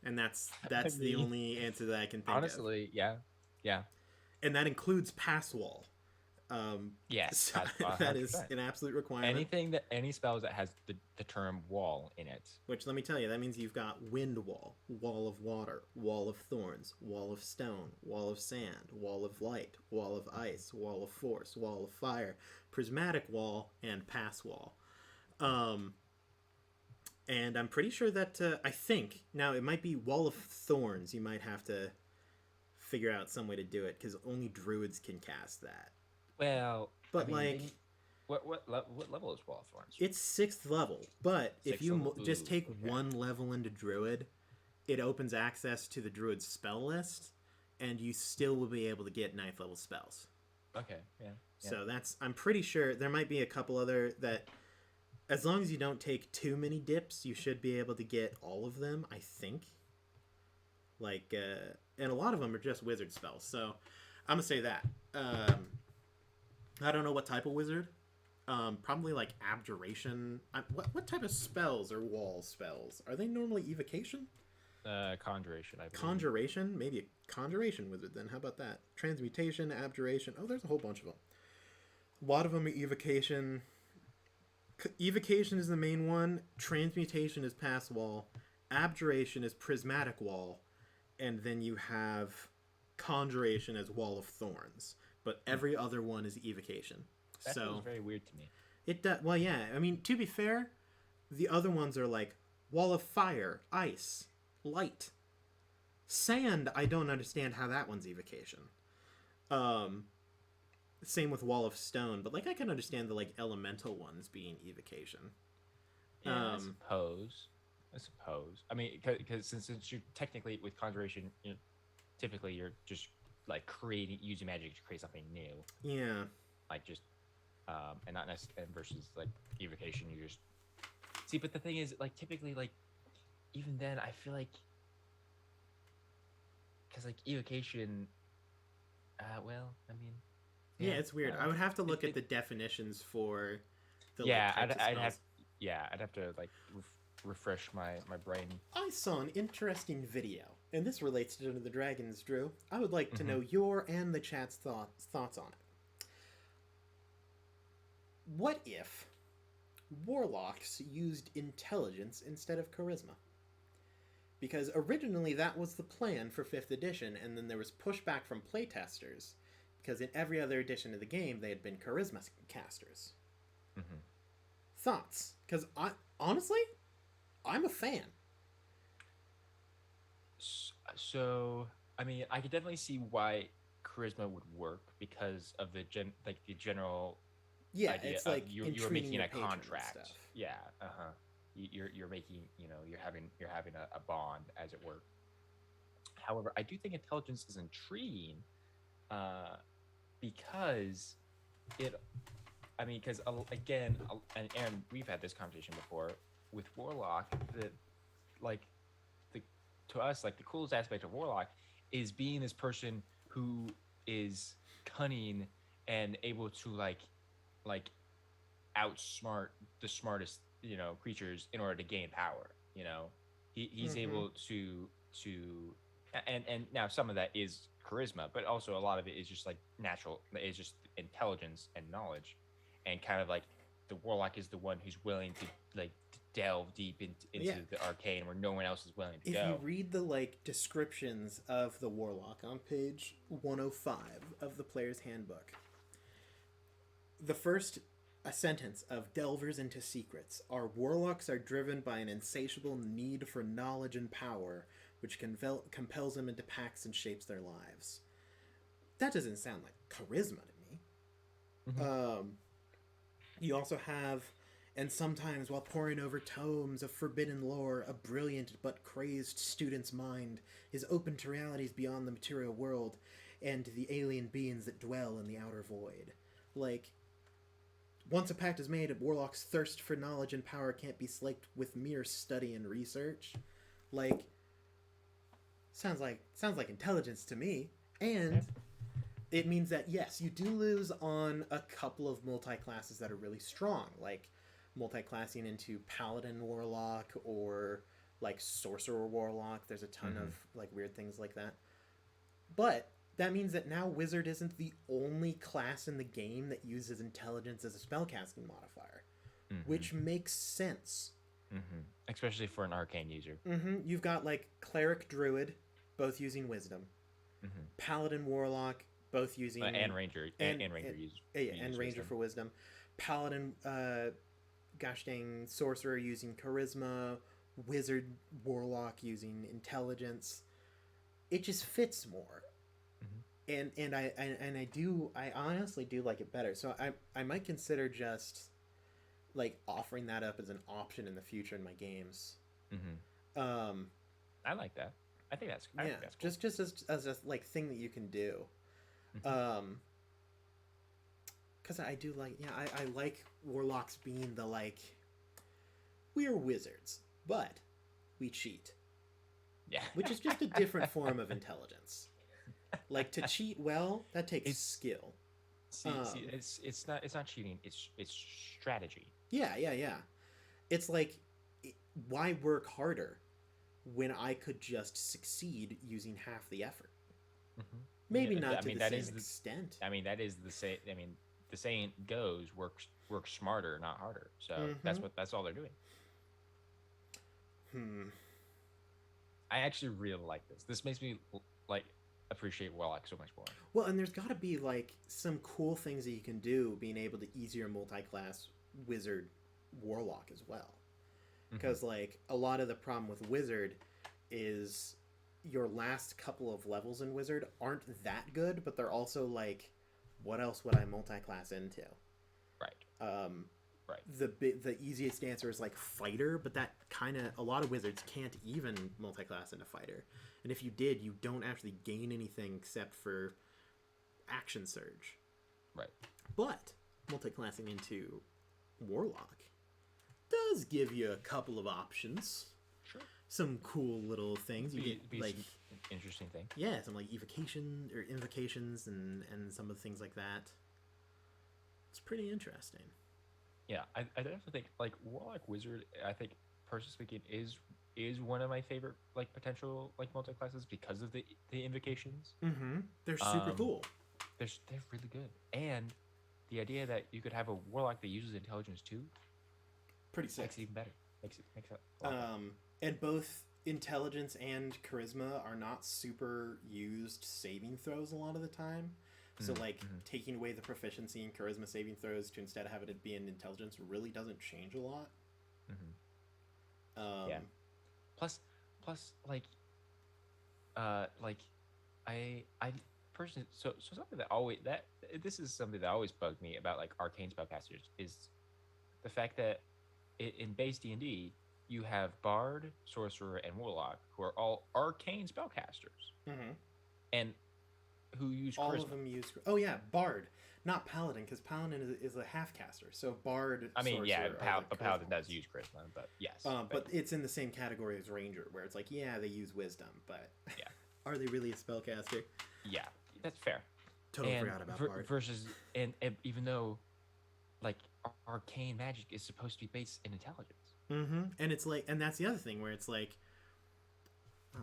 and that's the only answer that I can think honestly, of. Yeah, and that includes pass wall. Yes, so that is an absolute requirement. Any spells that has the term wall in it. Which, let me tell you, that means you've got wind wall, wall of water, wall of thorns, wall of stone, wall of sand, wall of light, wall of ice, wall of force, wall of fire, prismatic wall, and pass wall. And I'm pretty sure that I think now it might be wall of thorns. You might have to figure out some way to do it because only druids can cast that. Well, but what level is Wall of Thorns? It's 6th level, but if you just take one level into druid, it opens access to the druid spell list, and you still will be able to get 9th level spells. Okay, yeah. So I'm pretty sure there might be a couple other that, as long as you don't take too many dips, you should be able to get all of them, I think. Like, and a lot of them are just wizard spells, so I'm gonna say that. I don't know what type of wizard. Probably like abjuration. What type of spells are wall spells? Are they normally evocation? Conjuration, I believe. Conjuration? Maybe a conjuration wizard then. How about that? Transmutation, abjuration. Oh, there's a whole bunch of them. A lot of them are evocation. Evocation is the main one. Transmutation is pass wall. Abjuration is prismatic wall. And then you have conjuration as wall of thorns. But every other one is evocation. That feels very weird to me. It does. Well, yeah. I mean, to be fair, the other ones are like wall of fire, ice, light, sand. I don't understand how that one's evocation. Same with wall of stone, but like I can understand the like elemental ones being evocation. Yeah, I suppose. I mean, because since you're technically with conjuration, typically you're just like using magic to create something new. Yeah. Like just, and not necessarily versus like evocation. You just see, but the thing is, like typically, like even then, I feel like because like evocation, well, I mean. Yeah, it's weird. I would have to look at the definitions for the I'd have to like refresh my brain. I saw an interesting video, and this relates to Dungeons and Dragons, Drew. I would like to know your and the chat's thoughts on it. What if warlocks used intelligence instead of charisma? Because originally that was the plan for 5th edition, and then there was pushback from playtesters. Because in every other edition of the game, they had been charisma casters. Mm-hmm. Thoughts? Because honestly, I'm a fan. So, I mean, I could definitely see why charisma would work because of the general idea it's of like you're making a contract. Yeah, You're making you're having a bond, as it were. However, I do think intelligence is intriguing. Because again, and we've had this conversation before with Warlock, to us, like the coolest aspect of Warlock is being this person who is cunning and able to like outsmart the smartest creatures in order to gain power. He's able to and now some of that is charisma, but also a lot of it is just like natural. It's just intelligence and knowledge, and kind of like the warlock is the one who's willing to like delve deep into the arcane where no one else is willing to go. If you read the like descriptions of the warlock on page 105 of the player's handbook, the first sentence of delvers into secrets are warlocks are driven by an insatiable need for knowledge and power, which compels them into pacts and shapes their lives. That doesn't sound like charisma to me. Mm-hmm. You also have, and sometimes while poring over tomes of forbidden lore, a brilliant but crazed student's mind is open to realities beyond the material world and the alien beings that dwell in the outer void. Like, once a pact is made, a warlock's thirst for knowledge and power can't be slaked with mere study and research. Like, sounds like intelligence to me. And it means that, yes, you do lose on a couple of multi-classes that are really strong, like multi-classing into Paladin Warlock or like Sorcerer Warlock. There's a ton of like weird things like that. But that means that now Wizard isn't the only class in the game that uses intelligence as a spellcasting modifier, which makes sense. Especially for an arcane user. You've got like Cleric Druid, both using Wisdom. Paladin Warlock, both using... and Ranger. And Ranger users. And Ranger for Wisdom. Paladin, gosh dang, Sorcerer using Charisma. Wizard Warlock using Intelligence. It just fits more. And I honestly do like it better. So I might consider just like offering that up as an option in the future in my games. I like that. I think that's cool. Just as a like thing that you can do. Because I do like I like warlocks being the like, we are wizards, but we cheat. Yeah. Which is just a different form of intelligence. Like, to cheat well, that takes skill. See, Um, it's not cheating. It's strategy. yeah. It's like, why work harder when I could just succeed using half the effort? Yeah, Maybe not I to mean the that same is the. extent. I mean that is the say. I mean the saying goes, work smarter, not harder. So Mm-hmm. that's all they're doing. Hmm. I actually really like this. This makes me like appreciate Warlock so much more. Well, and there's got to be like some cool things that you can do, being able to easier multi-class wizard warlock as well. Hmm. Because like a lot of the problem with wizard is your last couple of levels in wizard aren't that good, but they're also like, what else would I multi-class into? Right. Um, Right. the easiest answer is like fighter, but that kind of, a lot of wizards can't even multi-class into fighter, and if you did, you don't actually gain anything except for action surge. Right. But multi-classing into warlock does give you a couple of options, Sure. some cool little things. You get Be like, some interesting thing. yeah, some like evocation or invocations and some of the things like that. It's pretty interesting. Yeah, I definitely think like Warlock Wizard. I think personally speaking is one of my favorite like potential like multi classes because of the invocations. Mm-hmm. They're super Um, cool. they're really good, and the idea that you could have a Warlock that uses intelligence too Pretty sick. makes it even better. Makes it a lot better. And both intelligence and charisma are not super used saving throws a lot of the time. So like Mm-hmm. taking away the proficiency in charisma saving throws to instead have it be in intelligence really doesn't change a lot. Mm-hmm. Um, Yeah. Plus like I personally so something that always that this is something that always bugged me about like arcane spellcasters is the fact that in base D&D you have bard, sorcerer, and warlock who are all arcane spellcasters mm-hmm. and who use All charisma. of them use. Oh yeah, bard, not paladin, because paladin is a half caster. So bard, I mean, yeah, sorcerer are the paladin charisma does ones. use charisma, but yes, But it's in the same category as ranger, where it's like, yeah, they use wisdom, but yeah, are they really a spellcaster? yeah, that's fair. Totally forgot about bard. Versus and even though like arcane magic is supposed to be based in intelligence. Mm-hmm. And it's like, and that's the other thing where it's like, oh,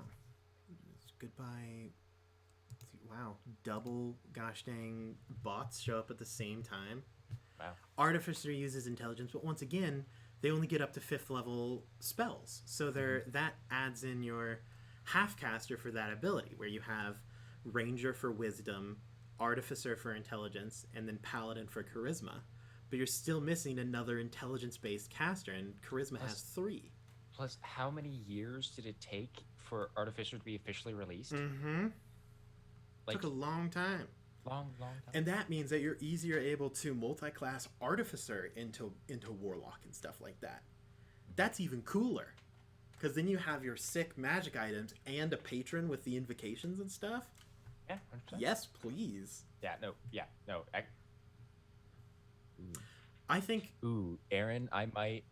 goodbye. Wow, double gosh dang bots show up at the same time. Wow. Artificer uses intelligence, but once again, they only get up to 5th level spells. So that adds in your half caster for that ability, where you have ranger for wisdom, artificer for intelligence, and then paladin for charisma. But you're still missing another intelligence based caster, and charisma has 3. Plus, how many years did it take for Artificer to be officially released? Mm-hmm. Like Took a long time. long time. And that means that you're easier able to multi-class artificer into warlock and stuff like that. That's even cooler, because then you have your sick magic items and a patron with the invocations and stuff. Yeah, 100%. Yes, please. Yeah, no. I think. Ooh, Aaron, I might.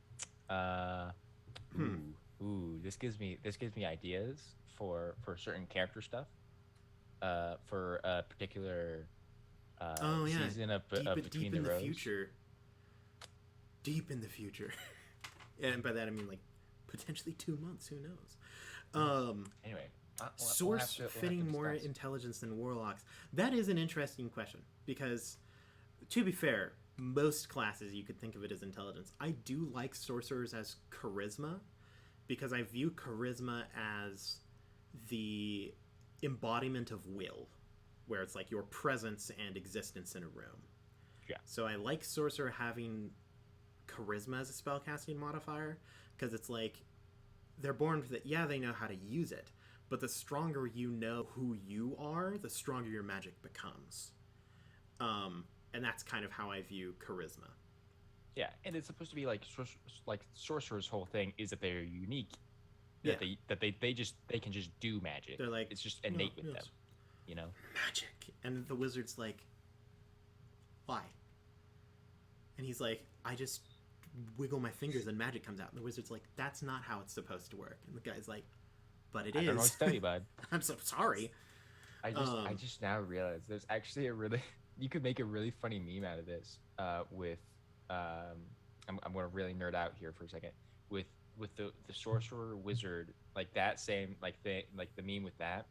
Ooh. This gives me ideas for certain character stuff. For a particular Oh yeah. season of Deep Between in the the Rows. future. Deep in the future. And by that I mean like potentially 2 months. Who knows? Anyway, Source we'll fitting more discuss. intelligence than warlocks. That is an interesting question, because to be fair, most classes you could think of it as intelligence. I do like sorcerers as charisma, because I view charisma as the embodiment of will, where it's like your presence and existence in a room. Yeah. So I like sorcerer having charisma as a spellcasting modifier, because it's like they're born with it. Yeah, they know how to use it, but the stronger you know who you are, the stronger your magic becomes. And that's kind of how I view charisma. Yeah, and it's supposed to be like sorcerer's whole thing is that they're unique. Yeah. That they can just do magic. They're like, it's just innate "No, with yes. them, you know. Magic. And the wizard's like, why? And he's like, I just wiggle my fingers and magic comes out. And the wizard's like, that's not how it's supposed to work. And the guy's like, but it is. I don't know what to tell you, bud. I'm so sorry. I just now realized there's actually a really you could make a really funny meme out of this. With I'm going to really nerd out here for a second. With the sorcerer wizard, like that same like the meme with that,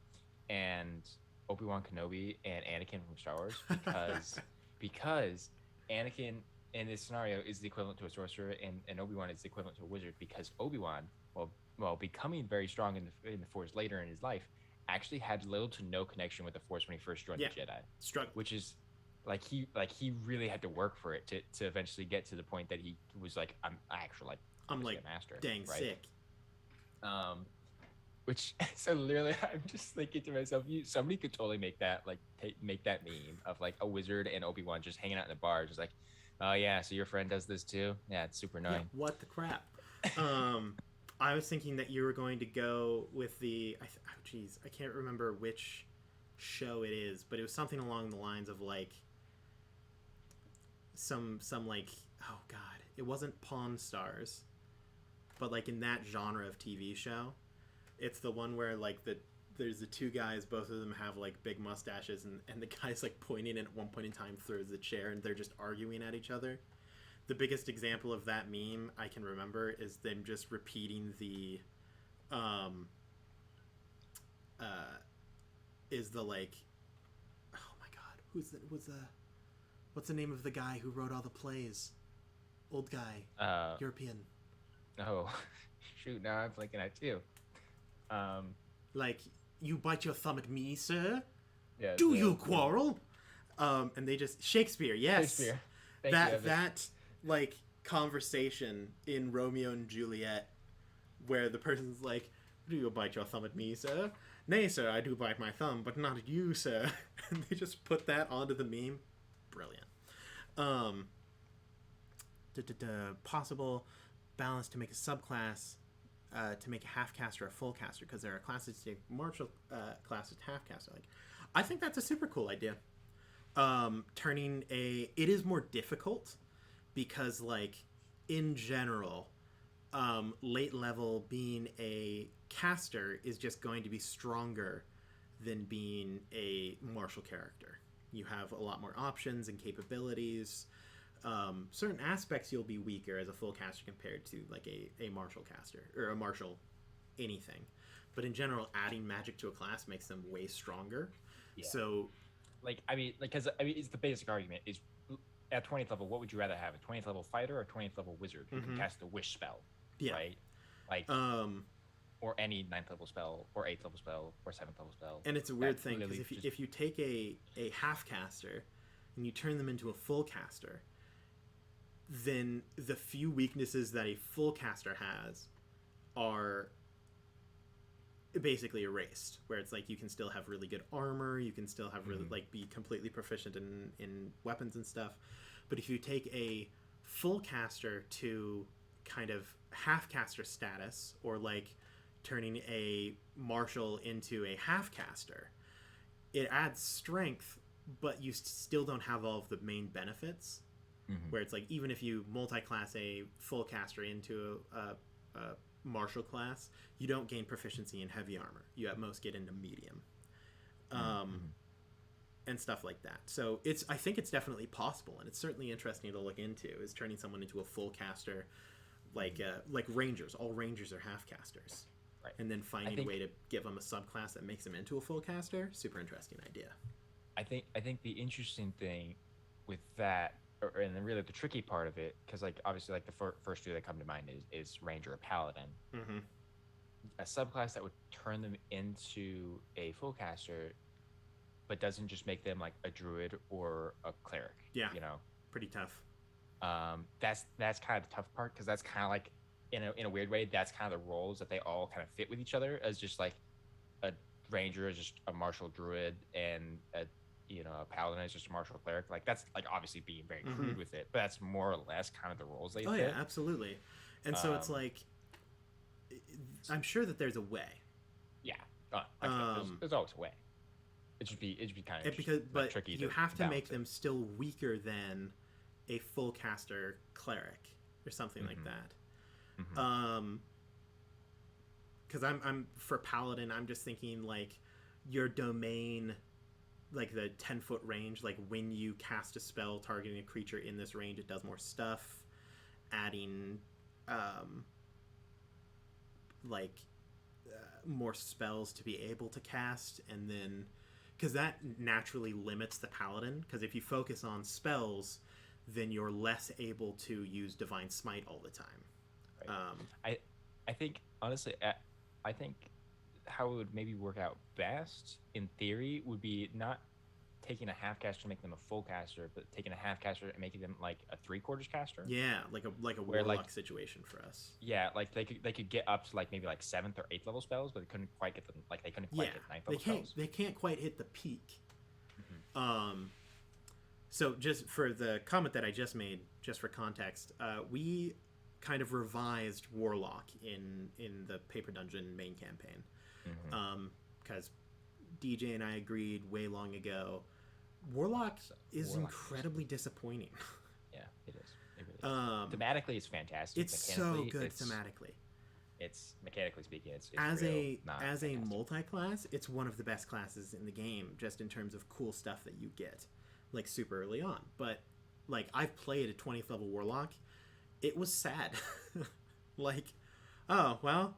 and Obi-Wan Kenobi and Anakin from Star Wars, because Anakin in this scenario is the equivalent to a sorcerer, and Obi-Wan is the equivalent to a wizard, because Obi-Wan, well, becoming very strong in the Force later in his life, actually had little to no connection with the Force when he first joined the Jedi. Struggle. Which is he really had to work for it to eventually get to the point that he was like, I'm like master. Dang right? sick. Which so literally, I'm just thinking to myself, somebody could totally make that make that meme of like a wizard and Obi-Wan just hanging out in the bar, just like, oh yeah, so your friend does this too? Yeah, it's super annoying. Yeah, what the crap? I was thinking that you were going to go with I can't remember which show it is, but it was something along the lines of like some like, oh god, it wasn't Pawn Stars, but like in that genre of TV show, it's the one where like there's the two guys, both of them have like big mustaches, and the guy's like pointing and at one point in time throws the chair and they're just arguing at each other. The biggest example of that meme I can remember is them just repeating the is the like, oh my god, what's the name of the guy who wrote all the plays? Old guy, European. Oh, shoot! Now I'm blinking at you. Like, you bite your thumb at me, sir? Yeah. Do you quarrel? And they just Shakespeare. Yes. Shakespeare. That like conversation in Romeo and Juliet, where the person's like, "Do you bite your thumb at me, sir?" "Nay, sir, I do bite my thumb, but not at you, sir." And they just put that onto the meme. Brilliant. Possible balance to make a subclass, to make a half caster a full caster, because there are classes to take martial classes to half caster. Like, I think that's a super cool idea. It is more difficult because, like, in general, late level being a caster is just going to be stronger than being a martial character. You have a lot more options and capabilities. Certain aspects you'll be weaker as a full caster compared to like a martial caster or a martial anything. But in general, adding magic to a class makes them way stronger. Yeah. So, because it's the basic argument is, at 20th level, what would you rather have, a 20th level fighter or a 20th level wizard who can cast a wish spell? Yeah. Right? Like, or any 9th level spell, or 8th level spell, or 7th level spell. And it's a weird thing, because if you take a half caster and you turn them into a full caster, then the few weaknesses that a full caster has are basically erased, where it's like you can still have really good armor, you can still have really like be completely proficient in weapons and stuff. But if you take a full caster to kind of half caster status, or like turning a martial into a half caster, it adds strength, but you still don't have all of the main benefits. Where it's like, even if you multi-class a full caster into a martial class, you don't gain proficiency in heavy armor. You at most get into medium, and stuff like that. So I think it's definitely possible, and it's certainly interesting to look into, is turning someone into a full caster, like rangers. All rangers are half casters, right? And then finding a way to give them a subclass that makes them into a full caster. Super interesting idea. I think the interesting thing with that, and then really the tricky part of it, because like obviously like the first two that come to mind is ranger or paladin. A subclass that would turn them into a full caster, but doesn't just make them like a druid or a cleric. Yeah, pretty tough. That's kind of the tough part, because that's kind of like, in a weird way, that's kind of the roles that they all kind of fit with each other, as just like a ranger is just a martial druid, and a paladin is just a martial cleric. Like, that's like obviously being very crude with it, but that's more or less kind of the roles they fit. Yeah, absolutely. And so it's like, I'm sure that there's a way. Yeah, there's always a way. It should be kind of tricky. You have to make them still weaker than a full caster cleric or something like that. Because I'm for paladin, I'm just thinking like your domain like the 10-foot range. Like when you cast a spell targeting a creature in this range, it does more stuff. Adding like more spells to be able to cast, and then because that naturally limits the paladin, because if you focus on spells, then you're less able to use divine smite all the time. Right. I think honestly, I think how it would maybe work out best in theory would be not taking a half caster to make them a full caster, but taking a half caster and making them like a 3/4 caster. Yeah, like a where, warlock like, situation for us. Yeah, like they could get up to like maybe like 7th or 8th level spells, but they couldn't quite get them. Like they couldn't quite get 9th level spells. They can't quite hit the peak. Mm-hmm. So just for the comment that I just made, just for context, we kind of revised Warlock in the Paper Dungeon main campaign, because DJ and I agreed way long ago. Warlock is incredibly disappointing. Yeah, it is. It really is. Thematically, it's fantastic. It's so good thematically. It's mechanically speaking, it's as real, a multi-class, it's one of the best classes in the game, just in terms of cool stuff that you get, like super early on. But like I've played a 20th level Warlock, it was sad. Like, oh well,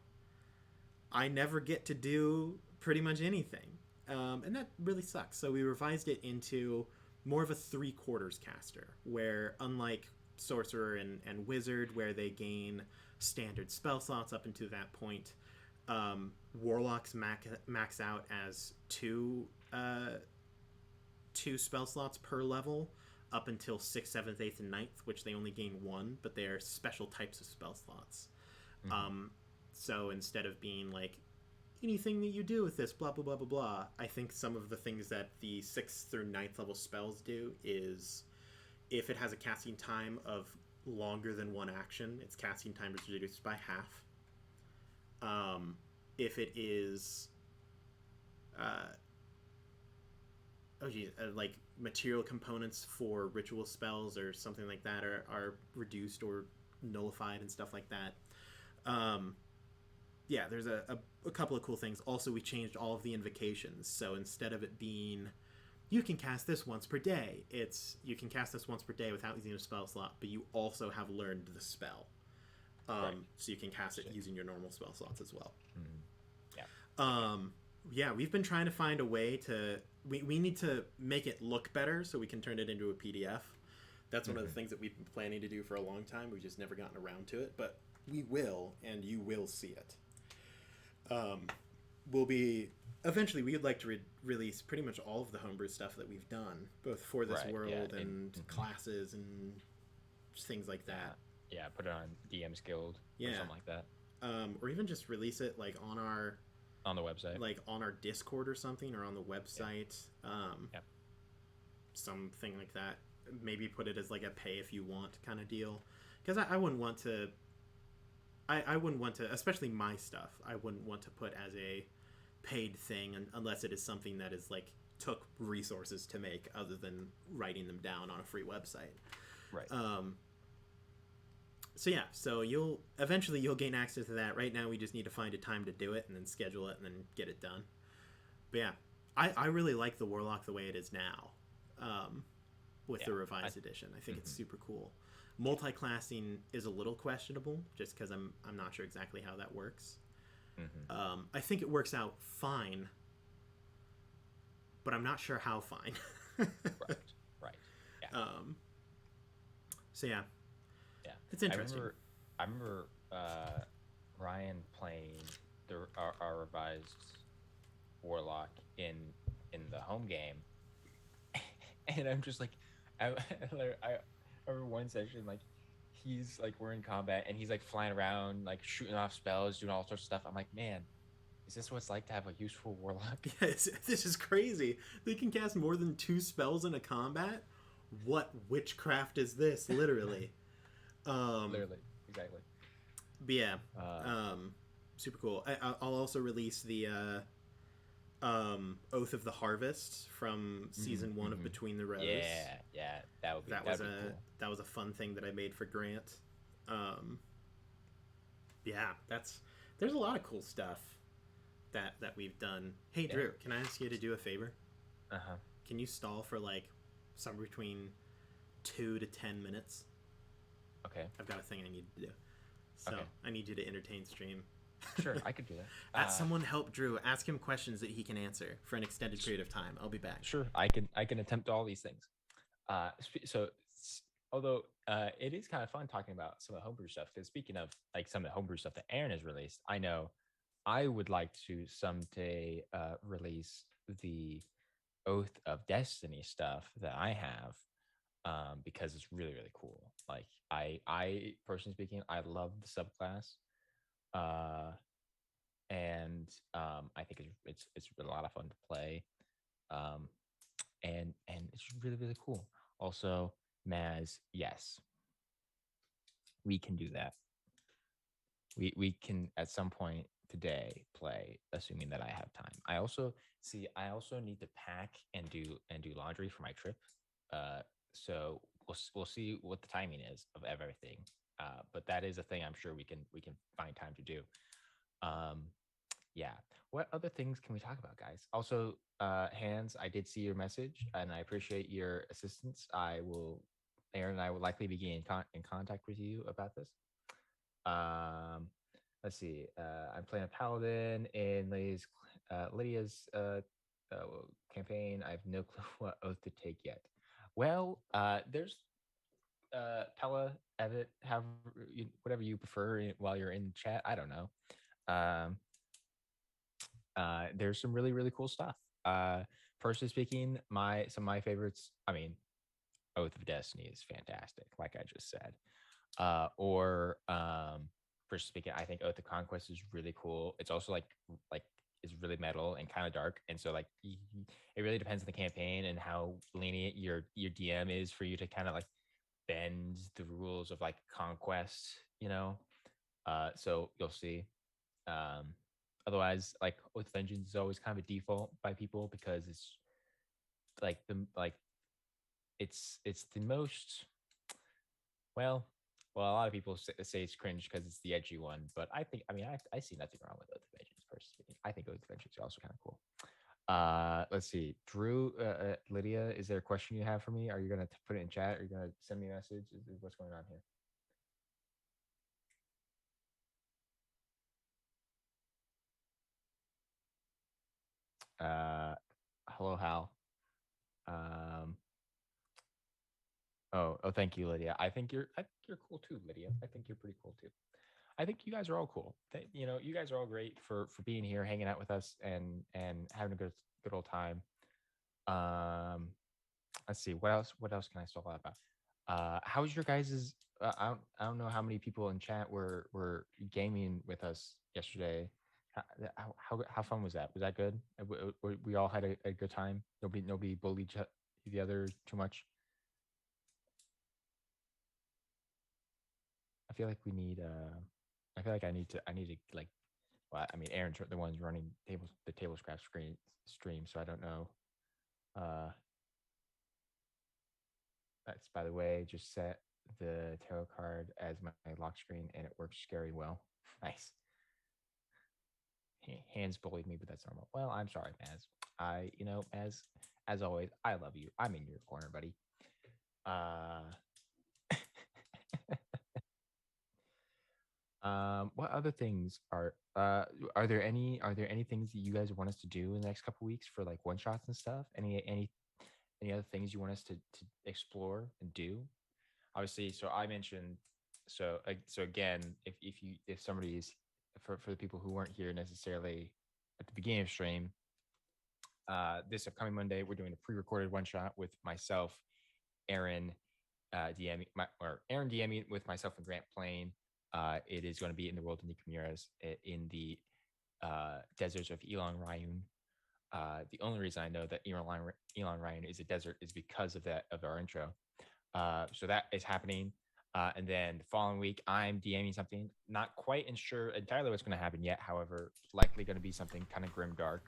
I never get to do pretty much anything, and that really sucks. So we revised it into more of a 3/4 caster, where unlike sorcerer and wizard, where they gain standard spell slots up until that point, warlocks max out as two spell slots per level up until 6th, 7th, 8th, and 9th, which they only gain 1, but they are special types of spell slots. So instead of being like, anything that you do with this, blah, blah, blah, blah, blah, I think some of the things that the 6th through 9th level spells do is, if it has a casting time of longer than 1 action, its casting time is reduced by half. If it is like material components for ritual spells or something like that are reduced or nullified and stuff like that. Yeah, there's a couple of cool things. Also, we changed all of the invocations, so instead of it being you can cast this once per day, it's you can cast this once per day without using a spell slot, but you also have learned the spell. So you can cast it using your normal spell slots as well. Yeah, we've been trying to find a way to we need to make it look better so we can turn it into a PDF. That's one of the things that we've been planning to do for a long time. We've just never gotten around to it, but we will, and you will see it. We'll be eventually. We'd like to release pretty much all of the homebrew stuff that we've done, both for this world and classes and things like that. Yeah, put it on DM's Guild or something like that. Or even just release it like on the website, like on our Discord or something, or on the website. Something like that. Maybe put it as like a pay if you want kind of deal, because I wouldn't want to. I wouldn't want to, especially my stuff. I wouldn't want to put as a paid thing unless it is something that is like took resources to make, other than writing them down on a free website. Right. So you'll eventually gain access to that. Right now, we just need to find a time to do it and then schedule it and then get it done. But yeah, I really like the Warlock the way it is now, with the revised edition. I think it's super cool. Multi-classing is a little questionable, just because I'm not sure exactly how that works. I think it works out fine, but I'm not sure how fine. Right. Yeah. So yeah. Yeah, it's interesting. I remember Ryan playing our revised Warlock in the home game, and I'm just like, I remember one session, like he's like, we're in combat and he's like flying around, like shooting off spells, doing all sorts of stuff. I'm like, man, is this what it's like to have a useful Warlock? Yes, this is crazy. They can cast more than 2 spells in a combat. What witchcraft is this? Literally. Literally, exactly. But yeah, super cool. I'll also release the Oath of the Harvest from season 1 of Between the Rows. Yeah, that was cool. That was a fun thing that I made for Grant. Yeah, there's a lot of cool stuff that we've done. Hey, Drew, can I ask you to do a favor? Uh huh. Can you stall for like somewhere between 2 to 10 minutes? Okay. I've got a thing I need to do. So Okay. I need you to entertain stream. Sure, I could do that. Someone help Drew. Ask him questions that he can answer for an extended period of time. I'll be back. Sure, I can attempt all these things. So although it is kind of fun talking about some of the homebrew stuff, because speaking of like some of the homebrew stuff that Aaron has released, I know I would like to someday release the Oath of Destiny stuff that I have, because it's really really cool. Like I personally speaking, I love the subclass, uh, and I think it's a lot of fun to play. Um, and it's really really cool. Also, Maz, yes, we can do that. We can at some point today play, assuming that I have time. I also need to pack and do laundry for my trip. Uh, so we'll see what the timing is of everything. But that is a thing I'm sure we can find time to do. Um, yeah. What other things can we talk about, guys? Also, Hans, I did see your message and I appreciate your assistance. Aaron and I will likely be in contact with you about this. Um, let's see. I'm playing a paladin in Lydia's campaign. I have no clue what oath to take yet. Well, there's Pella, edit, have whatever you prefer while you're in chat. I don't know. Um, there's some really really cool stuff. Personally speaking, some of my favorites. I mean, Oath of Destiny is fantastic, like I just said. Or personally speaking, I think Oath of Conquest is really cool. It's also like is really metal and kind of dark, and so like it really depends on the campaign and how lenient your DM is for you to kind of like bend the rules of like conquest, you know. So you'll see. Um, Otherwise, like with Vengeance is always kind of a default by people because it's like it's the most well well a lot of people say it's cringe because it's the edgy one, but I see nothing wrong with Oath of Vengeance personally. I think Oath of Vengeance is also kind of cool. Let's see, Drew, Lydia, is there a question you have for me? Are you gonna put it in chat? Are you gonna send me a message? What's going on here? Hello, Hal. Um, oh, thank you, Lydia. I think you're cool too, Lydia. I think you're pretty cool too. I think you guys are all cool. You guys are all great for being here, hanging out with us, and having a good old time. Um, let's see what else can I talk about. How's your guys's? I don't know how many people in chat were gaming with us yesterday. How fun was that? Was that good? We all had a good time. Nobody bullied the other too much. I feel like we need. I feel like I need to like. Well, I mean, Aaron's the one's running the table scrap stream, so I don't know. Uh, that's by the way, just set the tarot card as my lock screen, and it works scary well. Nice. Hands bullied me, but that's normal. Well, I'm sorry, Maz. As always, I love you. I'm in your corner, buddy. Uh, what other things are there any things that you guys want us to do in the next couple weeks for like one shots and stuff? Any other things you want us to explore and do? Obviously, so I mentioned so again, if somebody is for the people who weren't here necessarily at the beginning of stream, this upcoming Monday we're doing a pre-recorded one shot with myself, Aaron, DMing or Aaron DMing with myself and Grant playing. It is going to be in the world of Nikomuras in the deserts of Elon Ryun. The only reason I know that Elon Ryan is a desert is because of our intro. So that is happening. And then the following week, I'm DMing something. Not quite sure entirely what's going to happen yet. However, likely going to be something kind of grim dark.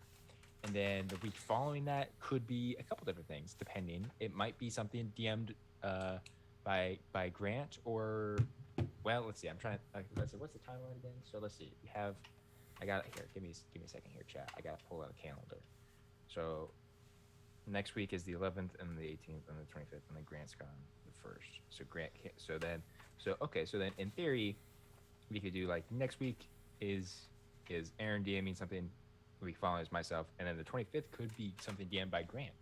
And then the week following that could be a couple different things, depending. It might be something DM'd by Grant, or well, let's see. I'm trying to let's see. What's the timeline again? So let's see. I got it here. Give me a second here, chat. I got to pull out a calendar. So Next week is the 11th and the 18th and the 25th, and then Grant's gone the first. So Grant can't. So then in theory, we could do like next week is Aaron DMing something. The week following is myself, and then the 25th could be something DM'd by Grant,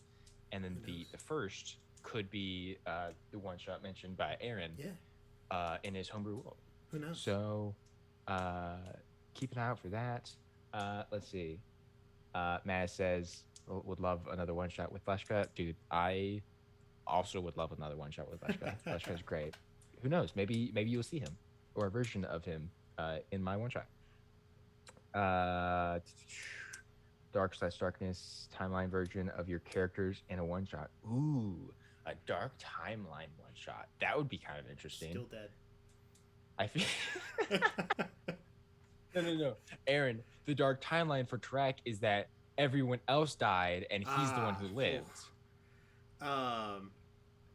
and then the first could be the one shot mentioned by Aaron. In his homebrew world. Who knows? So keep an eye out for that. Let's see. Maz says would love another one shot with Fleshka. Dude, I also would love another one shot with Fleshka. Fleshka's great. Who knows? Maybe you'll see him or a version of him in my one shot. Dark/Darkness timeline version of your characters in a one shot. Ooh, a dark timeline one shot. That would be kind of interesting. Still dead. I feel. No. Aaron, the dark timeline for Trek is that everyone else died and he's the one who lived.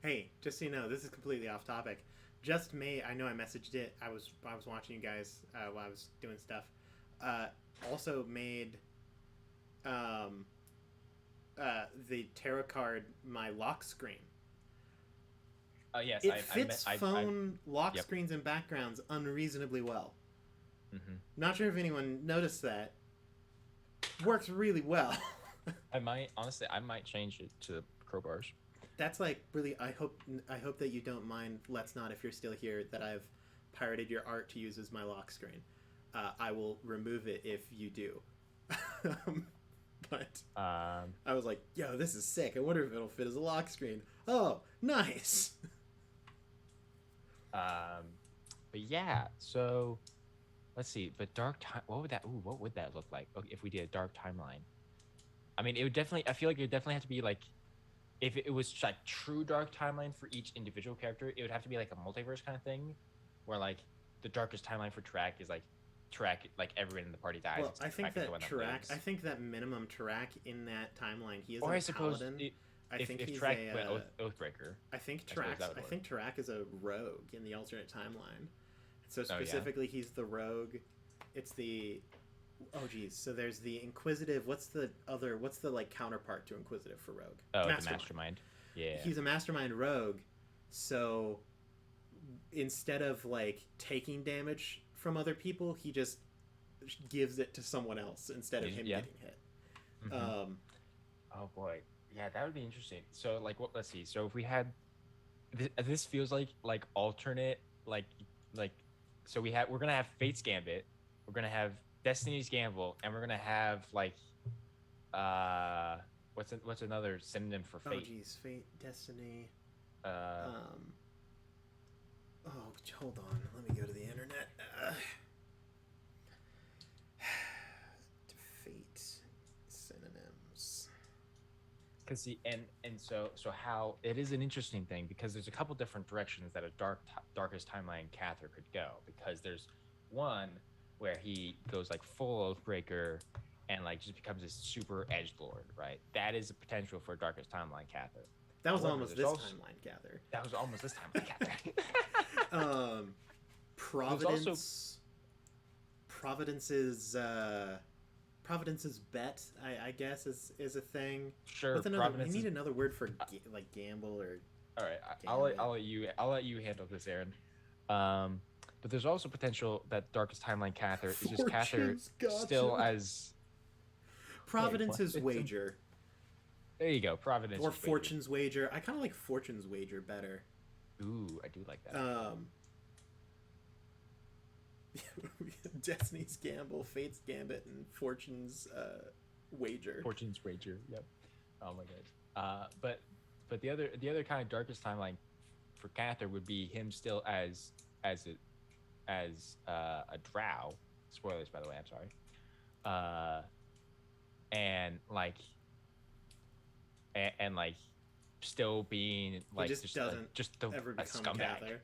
Hey, just so you know, this is completely off topic. Just May, I know I messaged it. I was watching you guys while I was doing stuff. Also made the tarot card my lock screen. Oh yes, it fits phone lock screens and backgrounds unreasonably well. Mm-hmm. Not sure if anyone noticed that. Works really well. I might change it to crowbars. That's like really. I hope that you don't mind. Let's not, if you're still here, that I've pirated your art to use as my lock screen. I will remove it if you do. But I was like, yo, this is sick. I wonder if it'll fit as a lock screen. Oh, nice. But yeah, so let's see. But dark time. What would that look like? Okay, if we did a dark timeline. I mean, it would definitely. I feel like it would definitely have to be like, if it was like true dark timeline for each individual character, it would have to be like a multiverse kind of thing, where like the darkest timeline for Tarak is like everyone in the party dies. Well, I think that Tarak. I think that minimum Tarak in that timeline, he is a paladin. I think he's Tarak went Oathbreaker. I think Tarak is a rogue in the alternate timeline. So specifically, he's the rogue. It's the so there's the Inquisitive. What's the like counterpart to Inquisitive for rogue? Oh, the Mastermind. Yeah. He's a Mastermind rogue. So instead of like taking damage from other people, he just gives it to someone else instead of him getting hit. Mm-hmm. Oh boy. Yeah, that would be interesting. So, like, let's see. So, if we had this, feels like alternate, so we're gonna have Fate's Gambit, we're gonna have Destiny's Gamble, and we're gonna have what's another synonym for Fate? Oh, geez, Fate, Destiny. Hold on. Let me go to the internet. Fate synonyms. Because so how it is an interesting thing, because there's a couple different directions that a darkest timeline Cather could go, because there's one where he goes like full Oathbreaker and like just becomes this super edgelord, right? That is a potential for darkest timeline Cather. That was almost this timeline Cather. That was almost this timeline Cather. Providence. Providence's bet, I guess, is a thing. Sure. We need another word for like gamble or. All right, I'll let you handle this, Aaron. But there's also potential that darkest timeline Cather is just Cather still as Providence's wager. There you go, Providence or Fortune's wager. I kind of like Fortune's wager better. Ooh, I do like that. Destiny's Gamble, Fate's Gambit, and Fortune's wager. Fortune's wager. Yep. Oh my god. But the other kind of darkest timeline for Cather would be him still as a drow. Spoilers, by the way. I'm sorry. And still being like just the ever become scumbag. Cather.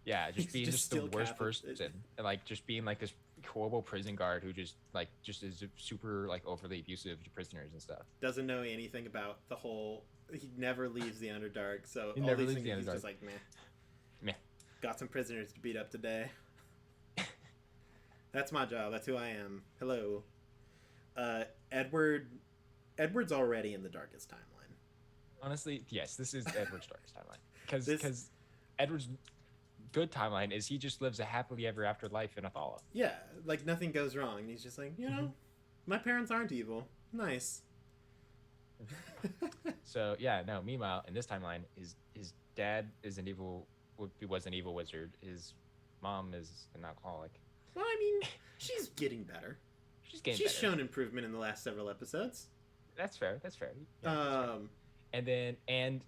Yeah, just being just the worst person, and like just being like this horrible prison guard who just is super like overly abusive to prisoners and stuff. Doesn't know anything about the whole. He never leaves the Underdark, so he never leaves the Underdark. He's just like meh. Got some prisoners to beat up today. That's my job. That's who I am. Hello, Edward's already in the darkest timeline. Honestly, yes, this is Edward Stark's timeline. Because This, Edward's good timeline is he just lives a happily ever after life in Athala. yeah, like nothing goes wrong. He's just like, Mm-hmm. my parents aren't evil. Nice. So yeah, no. Meanwhile, in this timeline, his dad is an evil was an evil wizard. His mom is an alcoholic. Well, I mean, she's getting better. She's getting She's better. shown improvement in the last several episodes. That's fair. That's fair. Yeah, that's fair. And then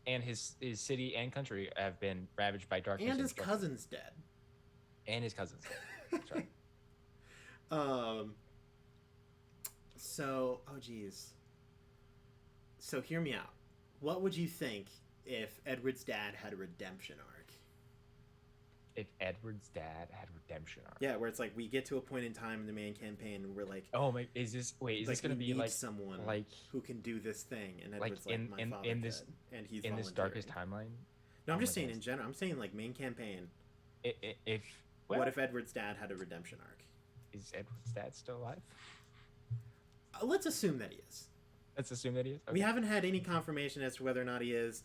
and his city and country have been ravaged by darkness. And his cousin's dead. And his cousin's dead. That's right. So, oh geez. So hear me out. What would you think if Edward's dad had a redemption arc? If Edward's dad had a redemption arc. Yeah, where it's like we get to a point in time in the main campaign and we're like, oh my, is this going to be like someone like who can do this thing? And Edward's like my father in this could, and he's in this darkest timeline? No, I'm just saying in general. I'm saying like main campaign. What if Edward's dad had a redemption arc? Is Edward's dad still alive? Let's assume that he is. Let's assume that he is. Okay. We haven't had any confirmation as to whether or not he is.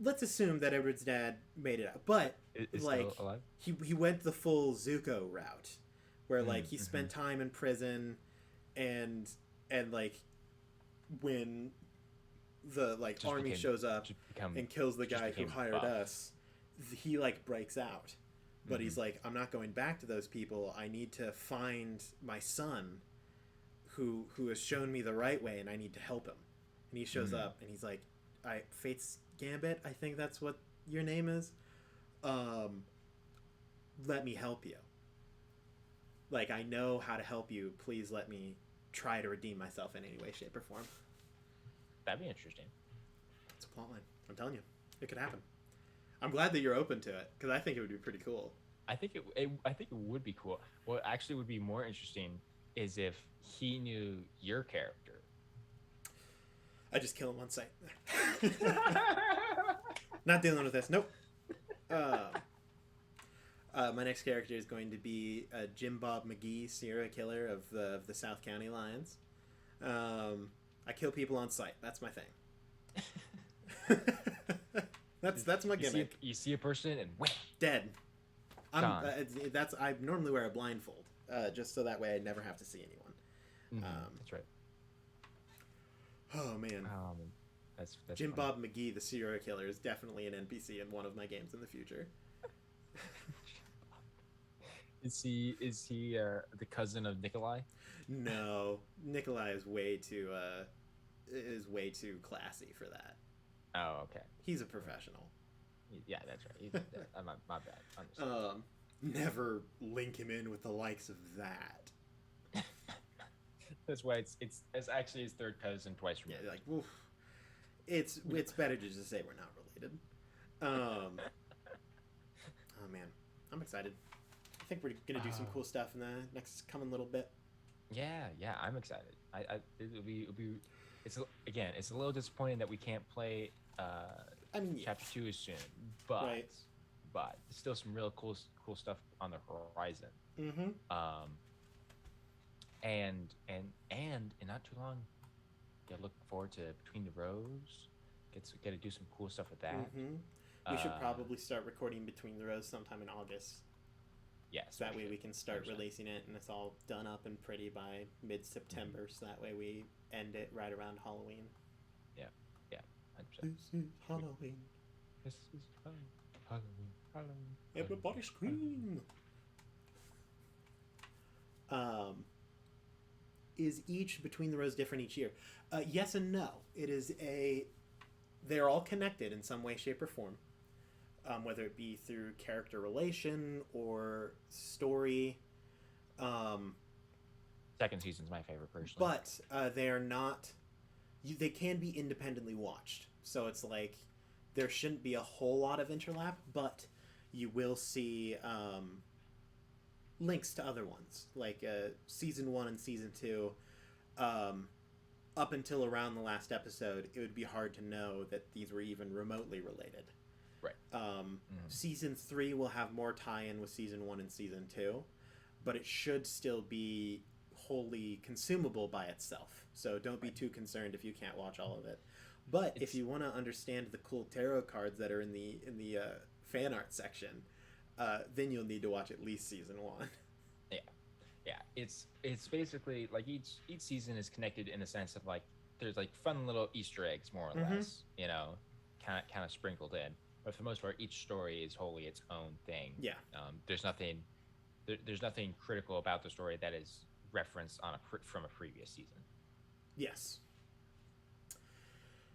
Let's assume that Edward's dad made it out, but is like still alive? he went the full Zuko route, where like he spent time in prison, and like when the like army shows up and kills the guy who hired us, he like breaks out, but he's like, I'm not going back to those people. I need to find my son, who has shown me the right way, and I need to help him. And he shows up, and he's like, Fate's Gambit, I think that's what your name is. Let me help you. Like, I know how to help you. Please let me try to redeem myself in any way, shape, or form. That'd be interesting. It's a plotline. I'm telling you, it could happen. I'm glad that you're open to it because I think it would be pretty cool. I think it would be cool. What actually would be more interesting is if he knew your character. I just kill him on sight. Not dealing with this. Nope. My next character is going to be Jim Bob McGee, serial killer of the South County Lions. I kill people on sight. That's my thing. that's my gimmick. You see a person and wham, dead. I normally wear a blindfold, just so that way I never have to see anyone. That's right. Oh man, that's Jim funny. Bob McGee, the serial killer, is definitely an NPC in one of my games in the future. Is he the cousin of Nikolai? No, Nikolai is way too classy for that. Oh, okay. He's a professional. Yeah, that's right. My bad. Never link him in with the likes of that. That's why it's actually his third cousin twice removed. Yeah, like, oof. It's better to just say we're not related. Oh man, I'm excited. I think we're gonna do some cool stuff in the next coming little bit. Yeah, I'm excited. It'll be. It's a little disappointing that we can't play. Chapter 2 is soon, but right. But there's still some real cool stuff on the horizon. Mm-hmm. And in not too long, look forward to Between the Rows. Get to do some cool stuff with that. Mm-hmm. We should probably start recording Between the Rows sometime in August. Yes. So that way we can start releasing it, and it's all done up and pretty by mid-September. So that way we end it right around Halloween. Yeah. 100%. This is Halloween. This is Halloween. Everybody scream. Is each Between the Rows different each year? Yes and no. They're all connected in some way, shape, or form. Whether it be through character relation or story. Second season's my favorite, personally. But they are not... They can be independently watched. So it's like there shouldn't be a whole lot of interlap, but you will see links to other ones. Like Season 1 and Season 2, up until around the last episode, it would be hard to know that these were even remotely related. Right. Season 3 will have more tie-in with Season 1 and Season 2, but it should still be wholly consumable by itself. So don't be too concerned if you can't watch all of it. But if you want to understand the cool tarot cards that are in the fan art section, then you'll need to watch at least season 1. Yeah, yeah. It's basically like each season is connected in the sense of like there's like fun little Easter eggs, more or less, you know, kind of sprinkled in. But for the most part, each story is wholly its own thing. Yeah. There's nothing there's nothing critical about the story that is referenced from a previous season. Yes.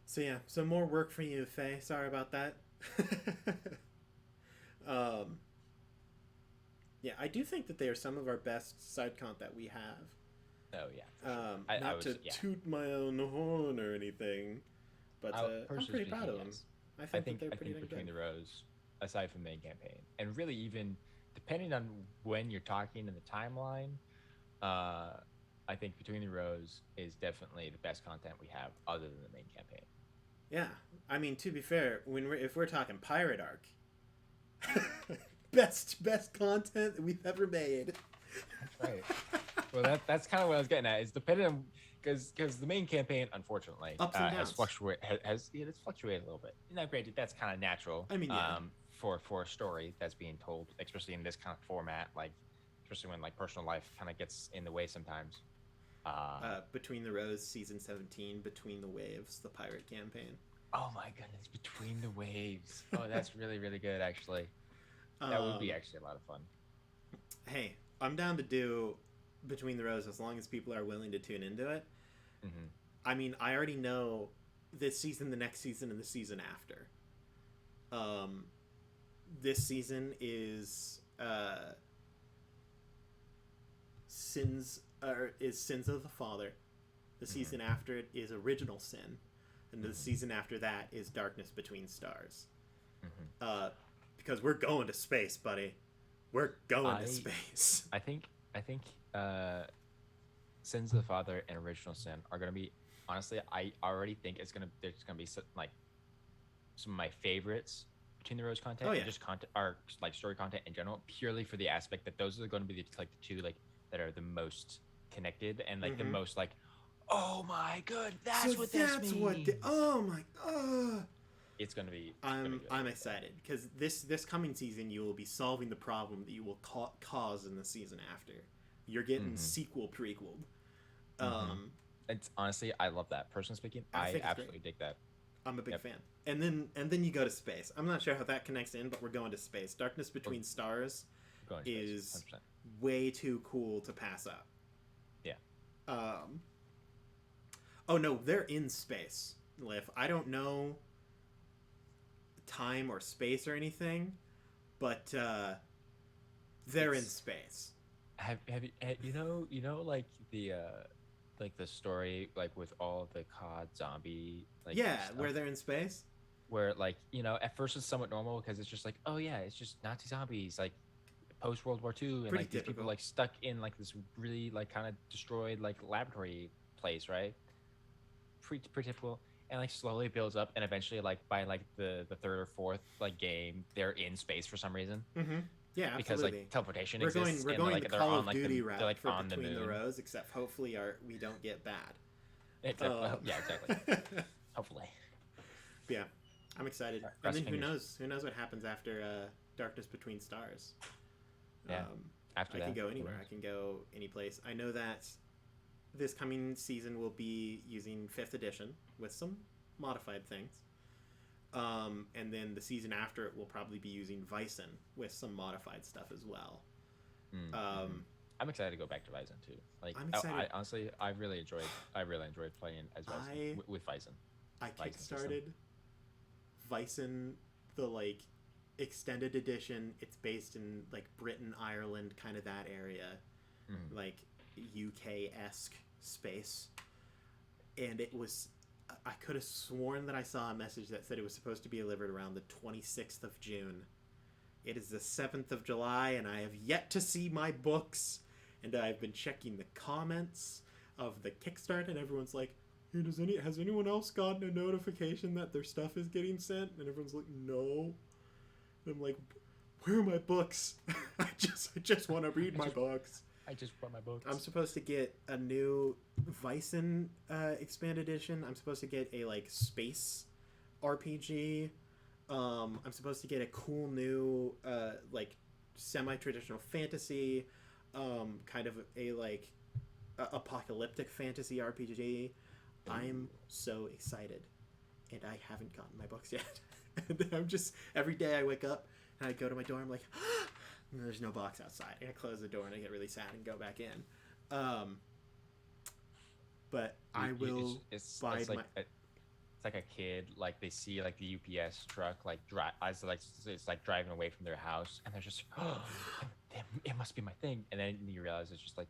So yeah, so more work for you, Faye. Sorry about that. Yeah, I do think that they are some of our best side content that we have. Oh yeah. Sure. Not to toot my own horn or anything, but I'm pretty proud of them. Yes. I think they're pretty Between good. the Rows, aside from the main campaign, and really even depending on when you're talking in the timeline, I think Between the Rows is definitely the best content we have other than the main campaign. Yeah, I mean, to be fair, if we're talking pirate arc, best content that we've ever made. That's right. Well, that's kind of what I was getting at. Is depending on because the main campaign, unfortunately, has fluctuated a little bit. Now, granted, that's kind of natural. I mean, yeah. For a story that's being told, especially in this kind of format, like especially when like personal life kind of gets in the way sometimes. Between the Rows, season 17, Between the Waves, the pirate campaign. Oh my goodness, Between the Waves. Oh, that's really, really good, actually. That would be actually a lot of fun. Hey, I'm down to do Between the Rows as long as people are willing to tune into it. Mm-hmm. I mean, I already know this season, the next season, and the season after. This season is Sins of the Father. The season after it is Original Sin, and the season after that is Darkness Between Stars. Because we're going to space, buddy. We're going to space. I think Sins of the Father and Original Sin are gonna be, honestly, I already think there's gonna be some of my favorites Between the Rows content. Oh, yeah. And just content are like story content in general, purely for the aspect that those are going to be the two like that are the most connected and like the most like, oh my god, that's what this means. Oh my god. It's gonna be. I'm excited because this coming season you will be solving the problem that you will cause in the season after. You're getting sequel prequeled. It's honestly, I love that. Personally speaking, I absolutely dig that. I'm a big fan. And then you go to space. I'm not sure how that connects in, but we're going to space. Darkness Between Stars is 100%. Way too cool to pass up. Yeah. Oh no, they're in space, Liv. I don't know time or space or anything, but they're in space. Have you know like the story like with all the COD zombie like stuff, where they're in space, where like at first it's somewhat normal because it's just like, oh yeah, it's just Nazi zombies like post World War II and pretty like these people like stuck in like this really like kind of destroyed like laboratory place, right? Pretty typical. And like slowly builds up, and eventually like by like the third or fourth like game they're in space for some reason. Yeah, because absolutely. Like teleportation exists. We're going like, the Call of like, Duty route like, for on Between the Rows, except hopefully we don't get bad. Yeah, exactly. Hopefully. But yeah, I'm excited. And then who knows what happens after Darkness Between Stars. Yeah. After that, I can go anywhere. I can go any place. I know that this coming season will be using 5th edition with some modified things. And then the season after it will probably be using Vysen with some modified stuff as well. I'm excited to go back to Vysen too. Like, I'm excited. Honestly, I really enjoyed playing as Vysen with Vysen. I kickstarted Vysen, the like extended edition. It's based in like Britain, Ireland, kind of that area, like UK-esque space, and it was. I could have sworn that I saw a message that said it was supposed to be delivered around the 26th of June. It is the 7th of July, and I have yet to see my books. And I've been checking the comments of the Kickstarter, and everyone's like, hey, has anyone else gotten a notification that their stuff is getting sent? And everyone's like, no. And I'm like, where are my books? I just want to read my books. I just brought my books. I'm supposed to get a new Vyson expanded edition. I'm supposed to get a like space RPG. I'm supposed to get a cool new like semi-traditional fantasy, kind of a like apocalyptic fantasy RPG. I'm so excited, and I haven't gotten my books yet. And I'm just every day I wake up and I go to my door. I'm like, and there's no box outside. And I close the door and I get really sad and go back in. But I will buy it's like my. it's like a kid, like they see like the UPS truck like as like it's like driving away from their house, and they're just oh, it must be my thing, and then you realize it's just like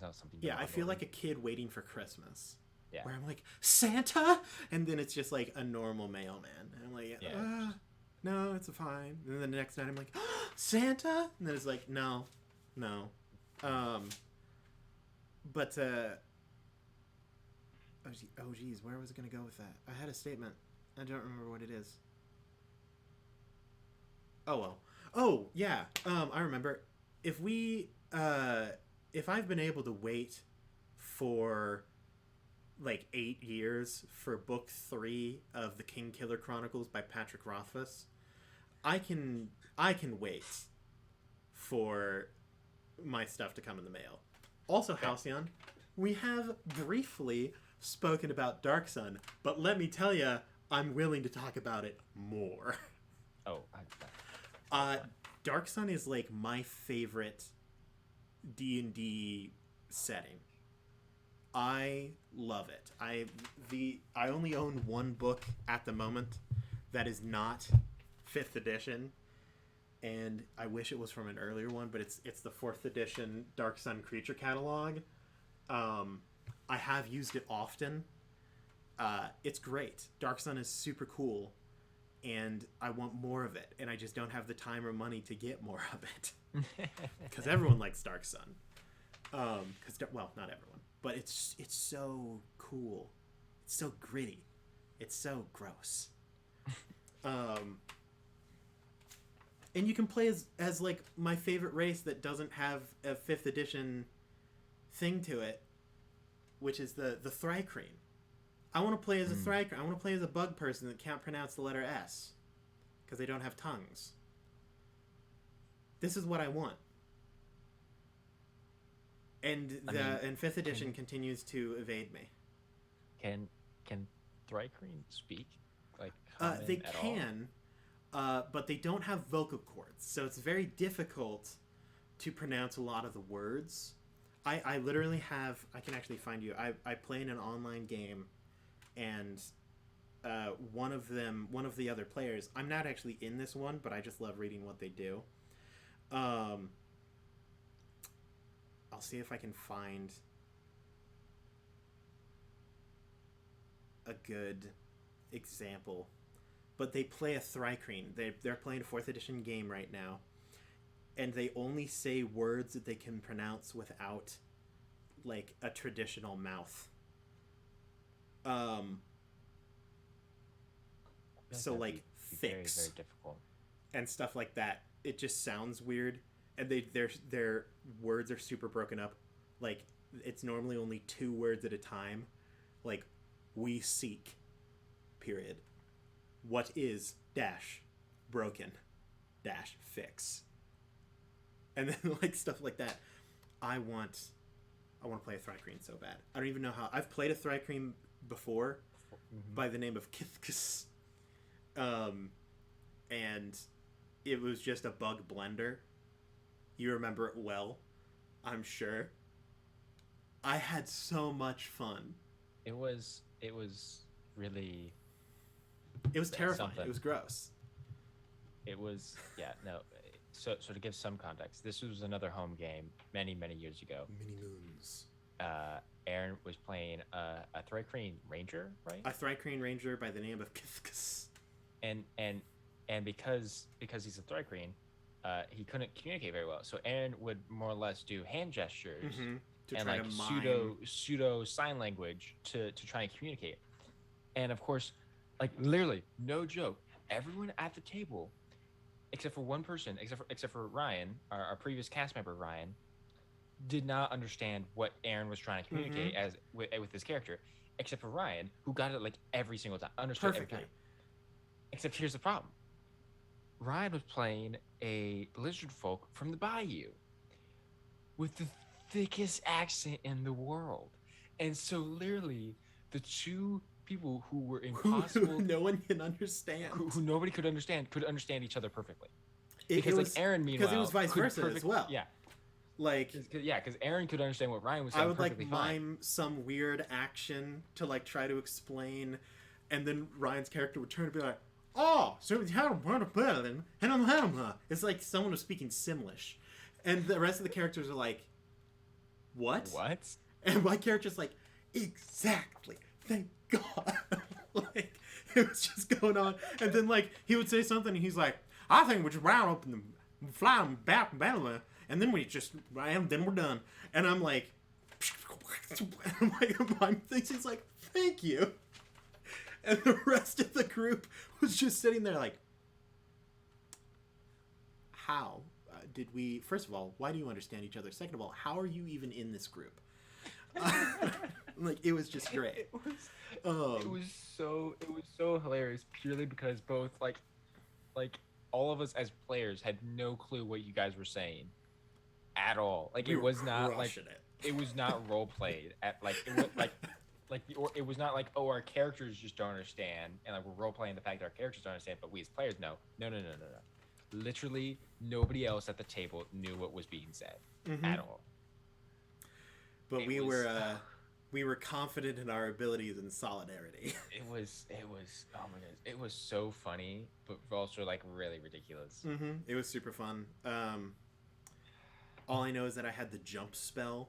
not something. Yeah, I feel like a kid waiting for Christmas. Yeah. Where I'm like, Santa? And then it's just like a normal mailman. And I'm like, no, it's fine. And then the next night I'm like, Santa? And then it's like, no. But, oh geez, where was I going to go with that? I had a statement. I don't remember what it is. Oh, well. Oh, yeah. I remember. If I've been able to wait for like 8 years for book 3 of the King Killer Chronicles by Patrick Rothfuss, I can wait for my stuff to come in the mail. Also, Halcyon, we have briefly spoken about Dark Sun, but let me tell you, I'm willing to talk about it more. Oh, Dark Sun is like my favorite D&D setting. I love it. I only own one book at the moment that is not 5th edition, and I wish it was from an earlier one, but it's the 4th edition Dark Sun Creature Catalog. I have used it often. It's great. Dark Sun is super cool, and I want more of it, and I just don't have the time or money to get more of it. Because everyone likes Dark Sun. Well, not everyone. But it's so cool. It's so gritty. It's so gross. And you can play as like my favorite race that doesn't have a 5th edition thing to it, which is the Thri-kreen. I want to play as a Thri-kreen. I want to play as a bug person that can't pronounce the letter S because they don't have tongues. This is what I want. And 5th edition continues to evade me. Can Thri-kreen speak? Like they can, but they don't have vocal cords, so it's very difficult to pronounce a lot of the words. I literally have. I can actually find you. I play in an online game, and one of the other players. I'm not actually in this one, but I just love reading what they do. I'll see if I can find a good example. But they play a Thri-kreen. They're playing a 4th edition game right now. And they only say words that they can pronounce without, like, a traditional mouth. So, like, fix. Very, very difficult. And stuff like that. It just sounds weird. And their words are super broken up. Like, it's normally only 2 words at a time. Like, we seek, period. What is, dash, broken, dash, fix. And then, like, stuff like that. I want to play a Thri-kreen so bad. I don't even know how. I've played a Thri-kreen before by the name of Kithkus. And it was just a bug blender. You remember it well, I'm sure. I had so much fun. It was really. It was terrifying. Something. It was gross. It was no. So to give some context, this was another home game many years ago. Many moons. Aaron was playing a Thri-kreen ranger, right? A Thri-kreen ranger by the name of Kithkus. And because he's a Thri-kreen, he couldn't communicate very well. So Aaron would more or less do hand gestures and like pseudo sign language to try and communicate. And of course, like literally, no joke, everyone at the table, except for one person, except for Ryan, our previous cast member Ryan, did not understand what Aaron was trying to communicate as with this character, except for Ryan, who got it like every single time, understood Perfectly. every time. Except here's the problem: Ryan was playing a lizard folk from the Bayou with the thickest accent in the world, and so literally the two people who were impossible, no one can understand, who nobody could understand each other perfectly. It Because was, like Aaron, meanwhile, because it was vice versa as well. Yeah, like because Aaron could understand what Ryan was saying. I would perfectly like fine. mime some weird action to like try to explain, and then Ryan's character would turn and be like, "Oh, so it's like someone was speaking Simlish," and the rest of the characters are like, "What? What?" And my character's like, "Exactly. Thank God." Like it was just going on, and then like he would say something, and he's like, "I think we just round up and fly them back, and then we just then we're done." And I'm like, I'm thinking, he's like, "Thank you." And the rest of the group was just sitting there like, how did we, first of all, why do you understand each other? Second of all, how are you even in this group? Like, it was just great. It was so hilarious purely because both like all of us as players had no clue what you guys were saying at all. Like, it was not like it was not role played at like it was it was not like, oh, our characters just don't understand and like we're role playing the fact that our characters don't understand, but we as players know. No. Literally nobody else at the table knew what was being said at all. But we were confident in our abilities and solidarity. It was oh my goodness, it was so funny, but also like really ridiculous. It was super fun. All I know is that I had the jump spell.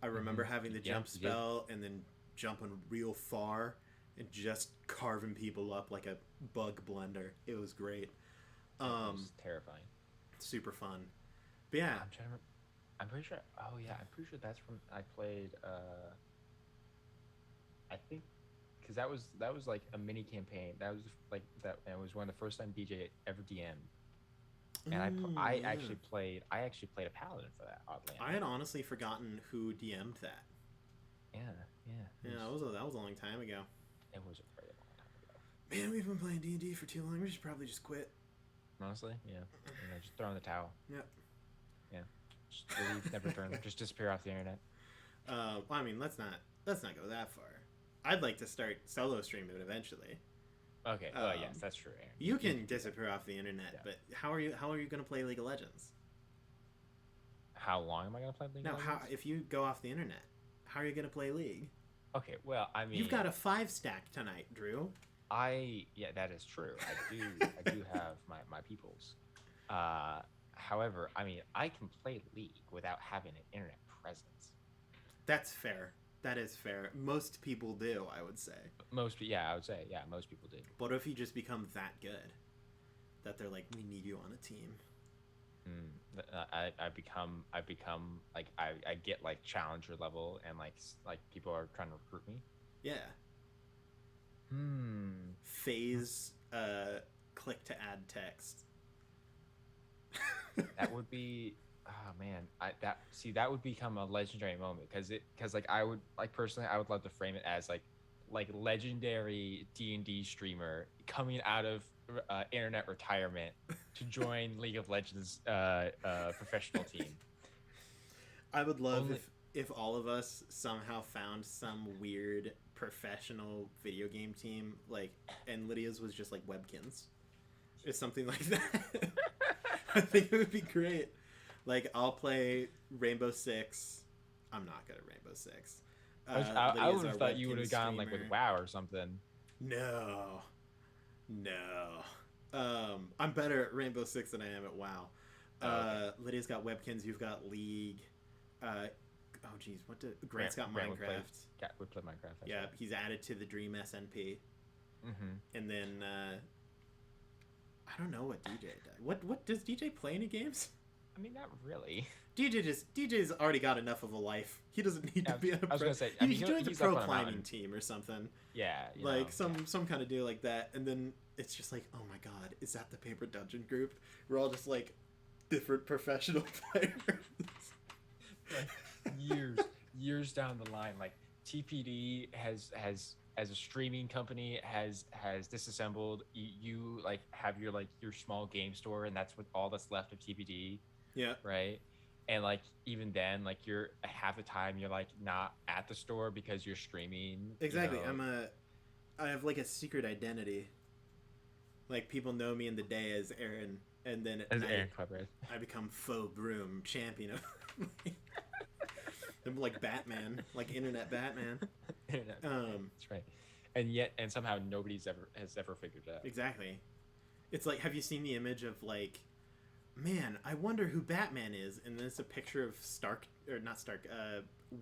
I remember having the jump spell and then jumping real far and just carving people up like a bug blender. It was great. It was terrifying. Super fun. But yeah. I'm pretty sure. Oh yeah, I'm pretty sure that's from. I played. I think, because that was like a mini campaign. That was like that, and it was one of the first time DJ ever DM'd. And I actually played a paladin for that. Oddly enough. I had honestly forgotten who DM'd that. Yeah. That was a long time ago. It was a very long time ago. Man, we've been playing D&D for too long. We should probably just quit. Honestly, yeah. Just throw in the towel. Yep. Yeah. Just leave, never return. Just disappear off the internet. Well, I mean, let's not go that far. I'd like to start solo streaming eventually. Okay. Well, yes, that's true, Aaron. You can disappear off the internet, but how are you going to play League of Legends? How long am I going to play League of Legends? If you go off the internet, how are you going to play League? Okay, well, I mean, you've got a 5-stack tonight, Drew. Yeah, that is true. I do have my peoples. However, I mean, I can play League without having an internet presence. That's fair. That is fair. Most people do, I would say. I would say, most people do. But if you just become that good, that they're like, we need you on a team. I become like I get like challenger level and like people are trying to recruit me. Yeah. Phase click to add text. That would be, oh man, that would become a legendary moment because like I would like personally I would love to frame it as like legendary D&D streamer coming out of internet retirement to join League of Legends professional team. I would love if all of us somehow found some weird professional video game team, like, and Lydia's was just like Webkins or something like that. I think it would be great. Like, I'll play Rainbow Six. I'm not good at Rainbow Six. I would have thought you would have gone like with WoW or something. No. I'm better at Rainbow Six than I am at WoW. Okay. Lydia's got Webkins. You've got League. Oh geez, Grant's got Minecraft. Would play Minecraft. Yeah, he's added to the Dream SMP. And then I don't know what DJ does. What does DJ play any games? I mean, not really. DJ's already got enough of a life. He doesn't need to be on a pro. I was gonna say, he joins a pro climbing team or something. Yeah, like some kind of deal like that. And then it's just like, oh my god, is that the Paper Dungeon group? We're all just like different professional players. like years down the line, like TPD has as a streaming company has disassembled. You like have your small game store, and that's what all that's left of TPD. Yeah. Right. And like even then, like you're half the time you're like not at the store because you're streaming. Exactly. I have like a secret identity. Like people know me in the day as Aaron, and then at night I become faux broom champion of. I'm like Batman, like internet Batman. That's right. And somehow nobody's has ever figured it out. Exactly. It's like, have you seen the image of like, man, I wonder who Batman is, and then it's a picture of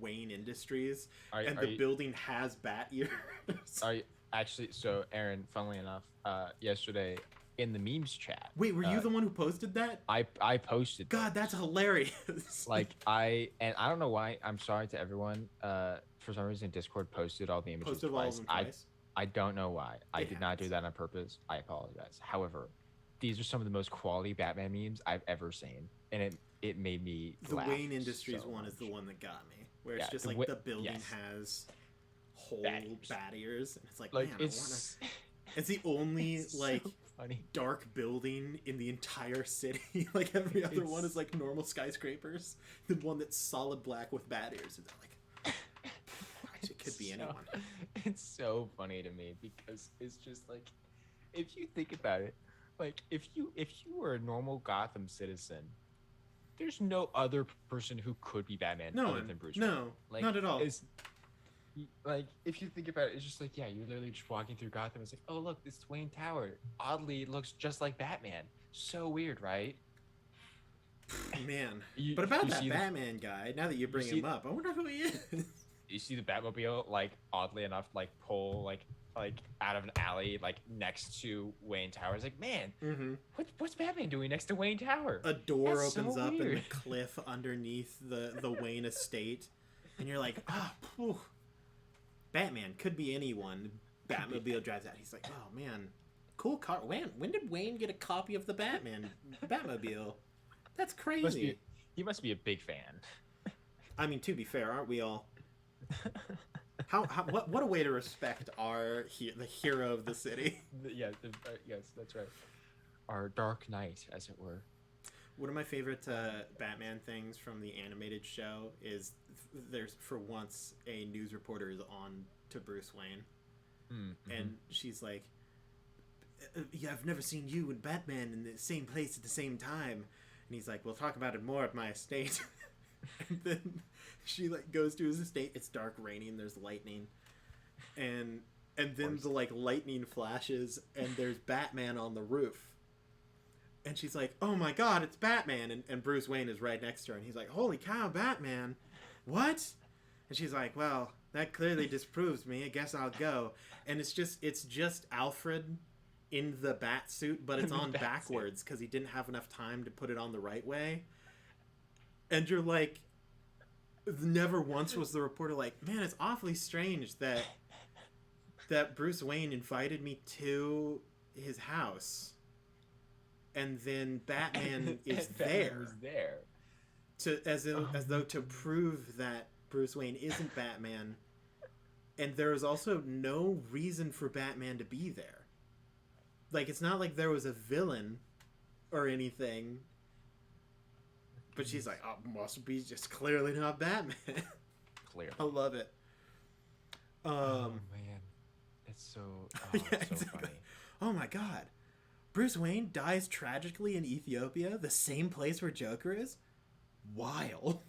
Wayne Industries, and the building has bat ears. Actually, so Aaron, funnily enough, yesterday in the memes chat. Wait, were you the one who posted that? I posted. God, that's hilarious. Like I don't know why. I'm sorry to everyone. For some reason, Discord posted all the images twice. I don't know why. I did not do that on purpose. I apologize. However, these are some of the most quality Batman memes I've ever seen, and it made me laugh. The Wayne Industries one is the one that got me, where it's just like the building has whole bat ears, and it's like man, it's the only like dark building in the entire city. Like every other one is like normal skyscrapers. The one that's solid black with bat ears, and they're like, it could be anyone. It's so funny to me because it's just like, if you think about it, like if you were a normal Gotham citizen, there's no other person who could be Batman other than Bruce Wayne. No, like, not at all. Like if you think about it, it's just like, yeah, you're literally just walking through Gotham. It's like, oh look, this Wayne Tower. Oddly, it looks just like Batman. So weird, right? Man, but about that Batman guy, now that you bring him up, I wonder who he is. You see the Batmobile, like oddly enough, like pull like out of an alley, like next to Wayne Tower. It's like, man, what's Batman doing next to Wayne Tower? A door opens up in the cliff underneath the Wayne estate, and you're like, oh, Batman could be anyone. Batmobile drives out. He's like, oh man, cool car. When did Wayne get a copy of the Batmobile? That's crazy. He must be a big fan. I mean, to be fair, aren't we all? What a way to respect the hero of the city. Yes, that's right. Our Dark Knight, as it were. One of my favorite Batman things from the animated show is there's for once a news reporter is on to Bruce Wayne, and she's like, "Yeah, I've never seen you and Batman in the same place at the same time," and he's like, "We'll talk about it more at my estate." And then she like goes to his estate. It's dark, raining. There's lightning, and then the like lightning flashes, and there's Batman on the roof. And she's like, "Oh my God, it's Batman!" And Bruce Wayne is right next to her, and he's like, "Holy cow, Batman! What?" And she's like, "Well, that clearly disproves me. I guess I'll go." And it's just Alfred in the bat suit, but it's on backwards because he didn't have enough time to put it on the right way. And you're like, never once was the reporter like, "Man, it's awfully strange that Bruce Wayne invited me to his house, and then Batman is there to as though to prove that Bruce Wayne isn't Batman, and there is also no reason for Batman to be there. Like it's not like there was a villain or anything." But she's like, "Oh, must be just clearly not Batman." Clearly. I love it. Oh man, it's so funny. Oh my God, Bruce Wayne dies tragically in Ethiopia, the same place where Joker is. Wild.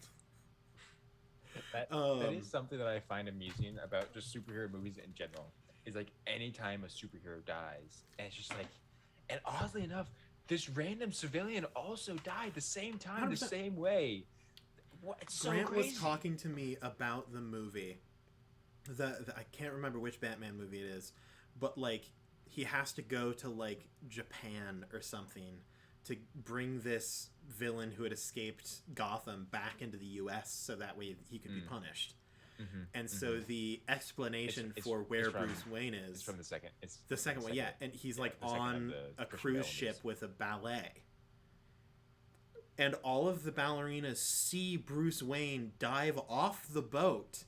That is something that I find amusing about just superhero movies in general. Is like anytime a superhero dies, and it's just like, and oddly enough, this random civilian also died the same time, 100%. The same way. What? It's so Grant crazy. was talking to me about the movie. I can't remember which Batman movie it is, but like he has to go to like Japan or something to bring this villain who had escaped Gotham back into the U.S. so that way he could be punished. And so the explanation for where Bruce Wayne is... It's from the second. It's the second one, yeah. And he's like on a cruise ship with a ballet. and all of the ballerinas see Bruce Wayne dive off the boat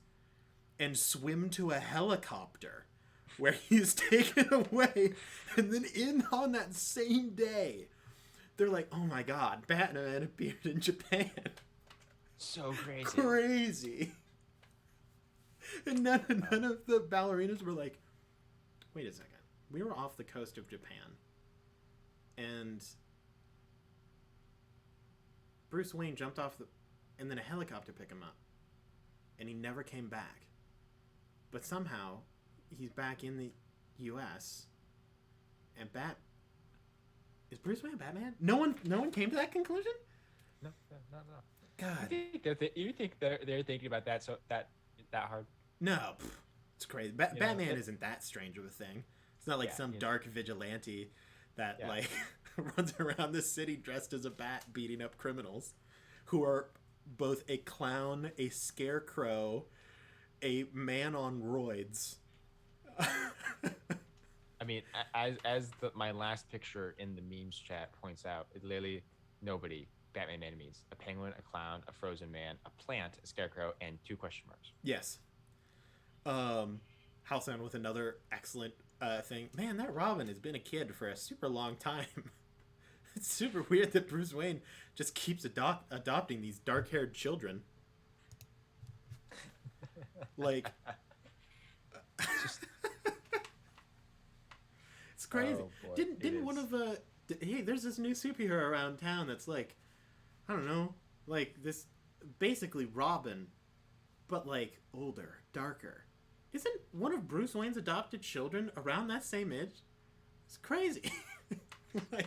and swim to a helicopter where he's taken away. And then on that same day, they're like, oh my god, Batman appeared in Japan. So crazy. Crazy. And none of the ballerinas were like, wait a second. We were off the coast of Japan. And Bruce Wayne jumped off and then a helicopter picked him up. And he never came back. But somehow, he's back in the U.S. And is Bruce Wayne Batman? No one came to that conclusion? No. God. You think they're thinking about that that hard? No, it's crazy. Batman isn't that strange of a thing. It's not like some dark vigilante that like runs around the city dressed as a bat beating up criminals who are both a clown, a scarecrow, a man on roids. I mean, as my last picture in the memes chat points out, it literally nobody Batman enemies: a penguin, a clown, a frozen man, a plant, a scarecrow, and 2 question marks. Yes. Halcyon with another excellent thing. Man, that Robin has been a kid for a super long time. It's super weird that Bruce Wayne just keeps adopting these dark-haired children. Like, it's crazy. Oh, didn't one of the hey, there's this new superhero around town that's like, I don't know, like this basically Robin, but like older, darker. Isn't one of Bruce Wayne's adopted children around that same age? It's crazy. Like,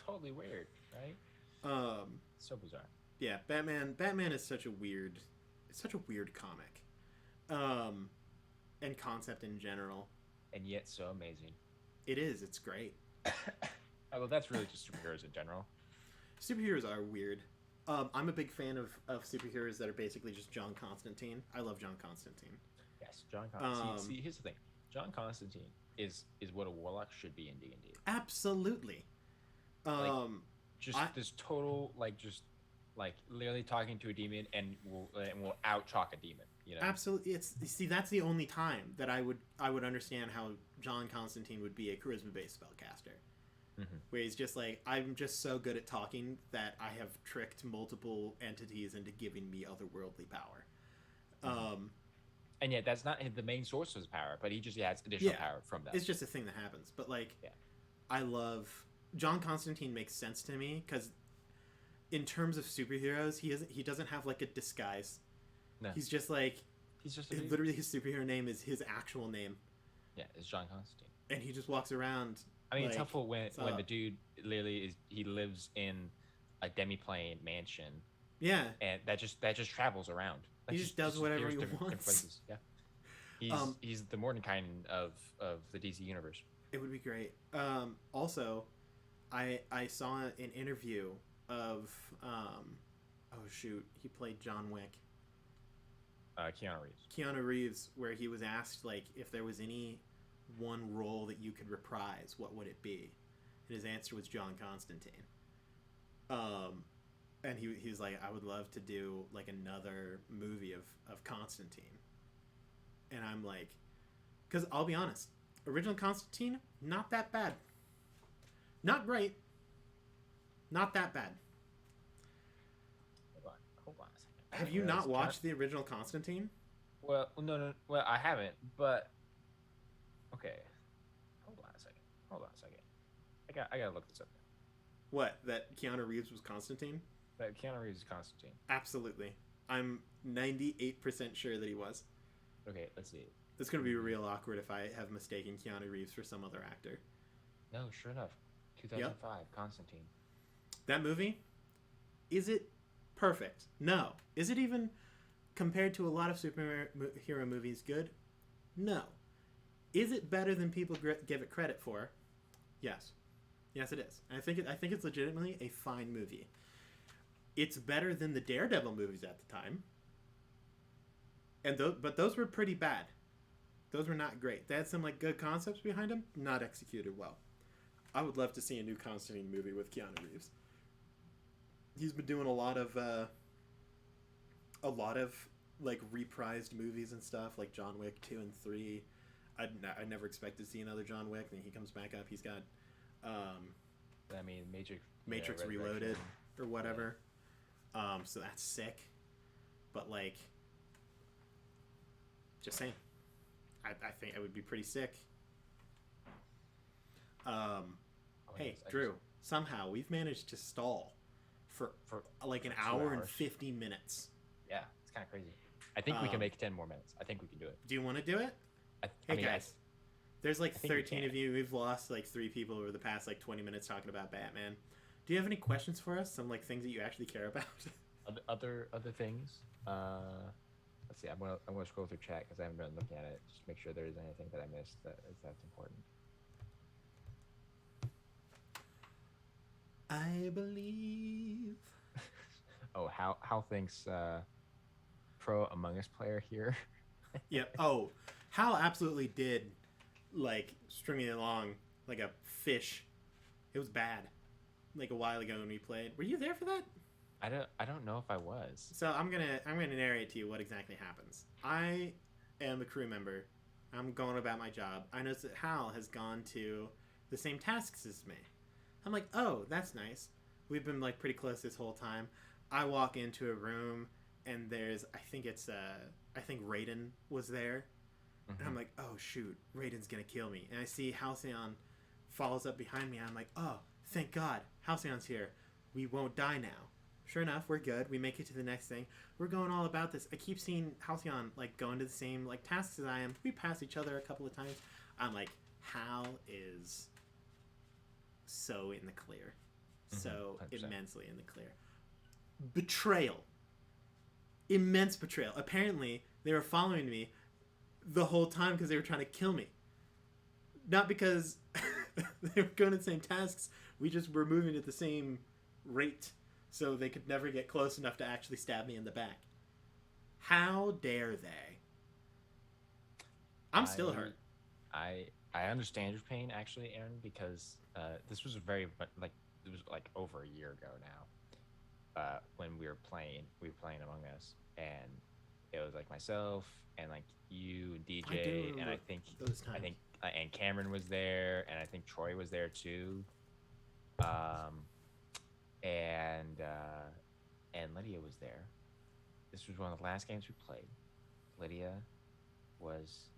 totally weird, right? So bizarre. Yeah, Batman is such a weird comic. And concept in general. And yet so amazing. It is, it's great. Although that's really just superheroes in general. Superheroes are weird. I'm a big fan of superheroes that are basically just John Constantine. I love John Constantine. Yes, John Constantine. See, here's the thing. John Constantine is what a warlock should be in D&D. Absolutely. This total like literally talking to a demon and will out chalk a demon. You know. Absolutely. That's the only time that I would understand how John Constantine would be a charisma based spellcaster. Mm-hmm. Where he's just like, I'm just so good at talking that I have tricked multiple entities into giving me otherworldly power. Mm-hmm. And yet that's not the main source of his power, but he just adds additional power from that. It's just a thing that happens. But like, I love John Constantine makes sense to me because in terms of superheroes, he doesn't have like a disguise. No. He's just literally his superhero name is his actual name. Yeah, it's John Constantine. And he just walks around. I mean, it's helpful when the dude literally he lives in a demiplane mansion. Yeah. And that just travels around. He just does whatever he wants. Yeah. He's the Mordenkainen of the DC universe. It would be great. Also, I saw an interview of he played John Wick. Keanu Reeves, where he was asked like if there was any one role that you could reprise, what would it be? And his answer was John Constantine. And he was like, I would love to do like another movie of Constantine. And I'm like, because I'll be honest, original Constantine, not that bad. Not great. Not that bad. Hold on a second. Have you not watched the original Constantine? Well, no. Well, I haven't, but okay. Hold on a second. I gotta look this up. What? That Keanu Reeves was Constantine? That Keanu Reeves is Constantine. Absolutely. I'm 98% sure that he was. Okay, let's see. It's going to be real awkward if I have mistaken Keanu Reeves for some other actor. No, sure enough. 2005, Constantine. That movie? Is it perfect? No. Is it even, compared to a lot of superhero movies, good? No. Is it better than people give it credit for? Yes. Yes, it is. And I think it's legitimately a fine movie. It's better than the Daredevil movies at the time. But those were pretty bad. Those were not great. They had some like good concepts behind them, not executed well. I would love to see a new Constantine movie with Keanu Reeves. He's been doing a lot of like reprised movies and stuff, like John Wick 2 and 3. I never expected to see another John Wick, and he comes back up. He's got I mean, Matrix Reloaded or whatever. So that's sick. But like, just saying, I think it would be pretty sick. Hey, Drew. Somehow we've managed to stall for like an hour and 50 minutes. Yeah, it's kind of crazy. I think we can make 10 more minutes. I think we can do it. Do you want to do it? Hey guys, there's like 13 of you. We've lost like 3 people over the past like 20 minutes talking about Batman. Do you have any questions for us? Some like things that you actually care about? Other things. Let's see. I'm gonna scroll through chat because I haven't been looking at it. Just make sure there is anything that I missed that's important. I believe. Oh, how thinks pro Among Us player here? Yep. Oh, Hal absolutely did like string me along like a fish. It was bad. Like a while ago when we played. Were you there for that? I don't know if I was. So I'm gonna narrate to you what exactly happens. I am a crew member. I'm going about my job. I notice that Hal has gone to the same tasks as me. I'm like, oh, that's nice. We've been like pretty close this whole time. I walk into a room and there's I think Raiden was there. Mm-hmm. And I'm like, oh shoot, Raiden's gonna kill me. And I see Halcyon follows up behind me and I'm like, oh, thank God, Halcyon's here. We won't die now. Sure enough, we're good. We make it to the next thing. We're going all about this. I keep seeing Halcyon like go into the same like tasks as I am. We pass each other a couple of times. I'm like, Hal is so in the clear. So 100%. Immensely in the clear. Betrayal. Immense betrayal. Apparently, they were following me the whole time because they were trying to kill me. Not because they were going to the same tasks. We just were moving at the same rate. So they could never get close enough to actually stab me in the back. How dare they? I'm still hurt. I understand your pain, actually, Aaron, because this was it was like over a year ago now. When we were playing Among Us, and it was like myself and like you, DJ, and I think and Cameron was there, and I think Troy was there too. And Lydia was there. This was one of the last games we played. Lydia was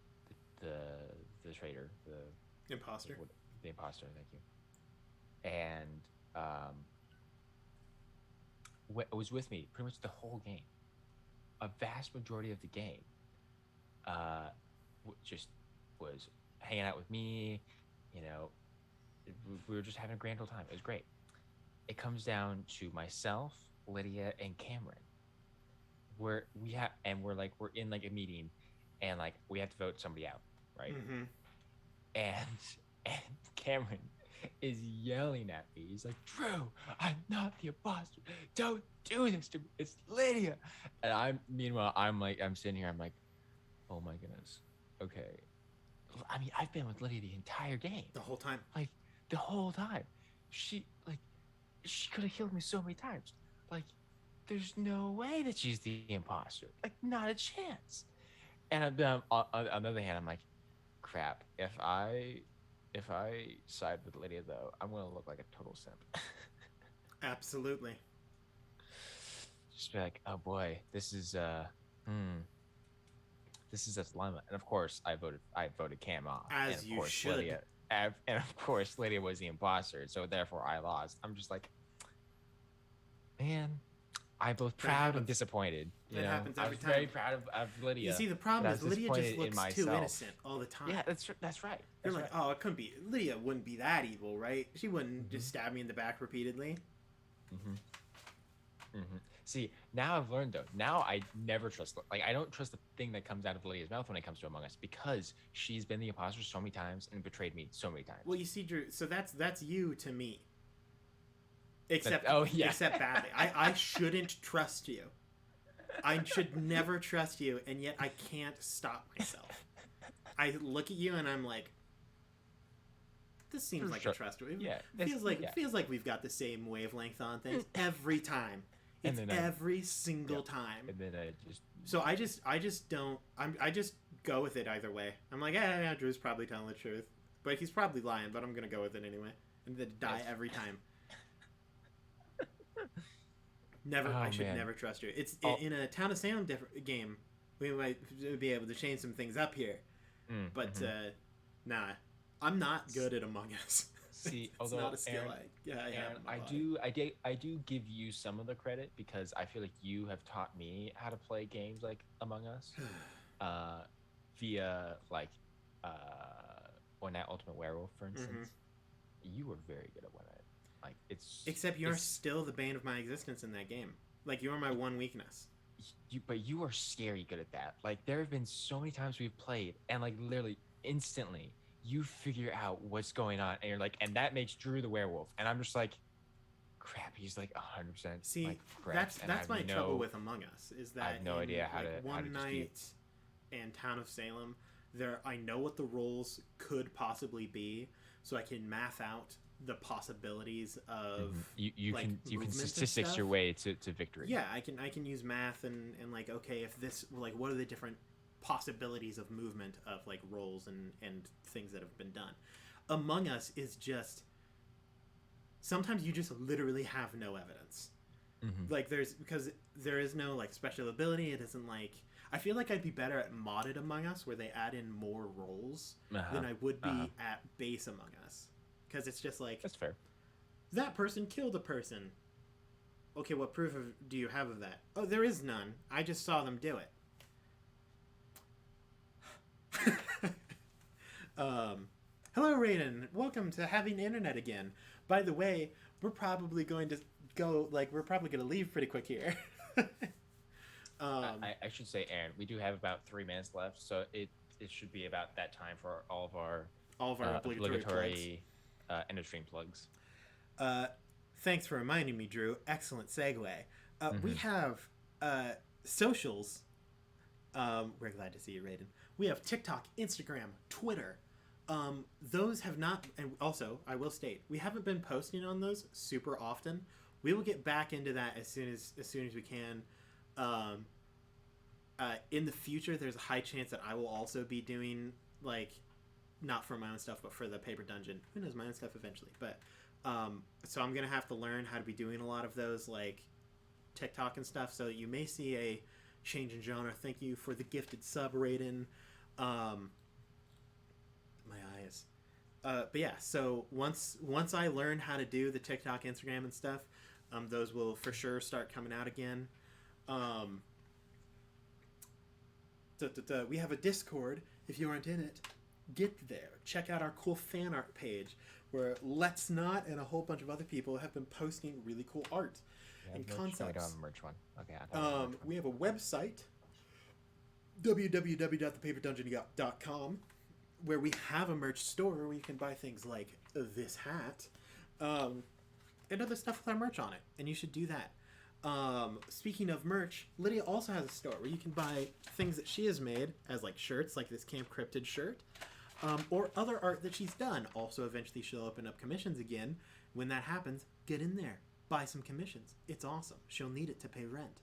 the traitor, the imposter. The imposter, thank you. And was with me pretty much the whole game. A vast majority of the game, just was hanging out with me. You know, we were just having a grand old time. It was great. It comes down to myself, Lydia, and Cameron. We're in like a meeting, and like we have to vote somebody out, right? Mm-hmm. And Cameron is yelling at me. He's like, Drew, I'm not the imposter. Don't do this to me. It's Lydia. And I'm sitting here. I'm like, oh my goodness. Okay. I mean, I've been with Lydia the entire game. The whole time. Like the whole time. She could have killed me so many times. Like, there's no way that she's the imposter. Like, not a chance. And on the other hand, I'm like, crap. If I side with Lydia, though, I'm gonna look like a total simp. Absolutely. Just be like, oh boy, this is a dilemma. And of course, I voted Cam off. As and of you course, should. Lydia, and of course, Lydia was the imposter, so therefore I lost. I'm just like, man, I'm both proud and disappointed. That happens every time. I was very proud of Lydia. You see, the problem is Lydia just looks too innocent all the time. Yeah, that's right. You're like, oh, it couldn't be. Lydia wouldn't be that evil, right? She wouldn't just stab me in the back repeatedly. See, now I've learned though. Now I never trust. Like, I don't trust the thing that comes out of Lydia's mouth when it comes to Among Us, because she's been the imposter so many times and betrayed me so many times. Well, you see, Drew. So that's you to me. Except badly. I shouldn't trust you. I should never trust you, and yet I can't stop myself. I look at you and I'm like, this seems like a trustworthy. Yeah, feels like we've got the same wavelength on things every time. It's every single time. And then I just don't. I just go with it either way. I'm like, yeah, Drew's probably telling the truth, but he's probably lying. But I'm gonna go with it anyway, and then die every time. Never. I should never trust you. It's in a Town of Salem game. We might be able to change some things up here, but nah, I'm not good at Among Us. See, it's although not a skill Aaron, I do give you some of the credit because I feel like you have taught me how to play games like Among Us, via like One Night Ultimate Werewolf, for instance. You were very good at One Night. Like except you're still the bane of my existence in that game. Like you're my one weakness. But you are scary good at that. Like there have been so many times we've played, and like literally instantly you figure out what's going on, and you're like, and that makes Drew the werewolf, and I'm just like, crap, he's like 100%. See, like, correct. that's my trouble with Among Us is that I have no idea how to One Night and Town of Salem. I know what the roles could possibly be, so I can math out the possibilities of you can statistics your way to victory. Yeah, I can use math and like, okay, if this, like, what are the different possibilities of movement of like roles and things that have been done. Among Us is just sometimes you just literally have no evidence. Like because there is no like special ability. It isn't like, I feel like I'd be better at modded Among Us where they add in more roles than I would be at base Among Us. Because it's just like, that's fair. That person killed a person. Okay, what proof do you have of that? Oh, there is none. I just saw them do it. Hello, Raiden. Welcome to having the internet again. By the way, we're probably going to leave pretty quick here. I should say, Aaron, we do have about 3 minutes left, so it should be about that time for all of our obligatory end of stream plugs. Thanks for reminding me, Drew. Excellent segue. We have socials. We're glad to see you, Raiden. We have TikTok, Instagram, Twitter. Those have not, and also I will state, we haven't been posting on those super often. We will get back into that as soon as we can. In the future, there's a high chance that I will also be doing, like, not for my own stuff, but for the Paper Dungeon. Who knows, my own stuff eventually. But so I'm gonna have to learn how to be doing a lot of those, like TikTok and stuff. So you may see a change in genre. Thank you for the gifted sub, Raiden. My eyes. But yeah, so once I learn how to do the TikTok, Instagram, and stuff, those will for sure start coming out again. We have a Discord. If you aren't in it, get there. Check out our cool fan art page where Let's Not and a whole bunch of other people have been posting really cool art and concepts. Merch one. Okay. We have a website, www.thepaperdungeon.com, where we have a merch store where you can buy things like this hat and other stuff with our merch on it, and you should do that. Speaking of merch, Lydia also has a store where you can buy things that she has made as like shirts, like this Camp Cryptid shirt, or other art that she's done. Also, eventually she'll open up commissions again. When that happens, get in there, buy some commissions. It's awesome. She'll need it to pay rent.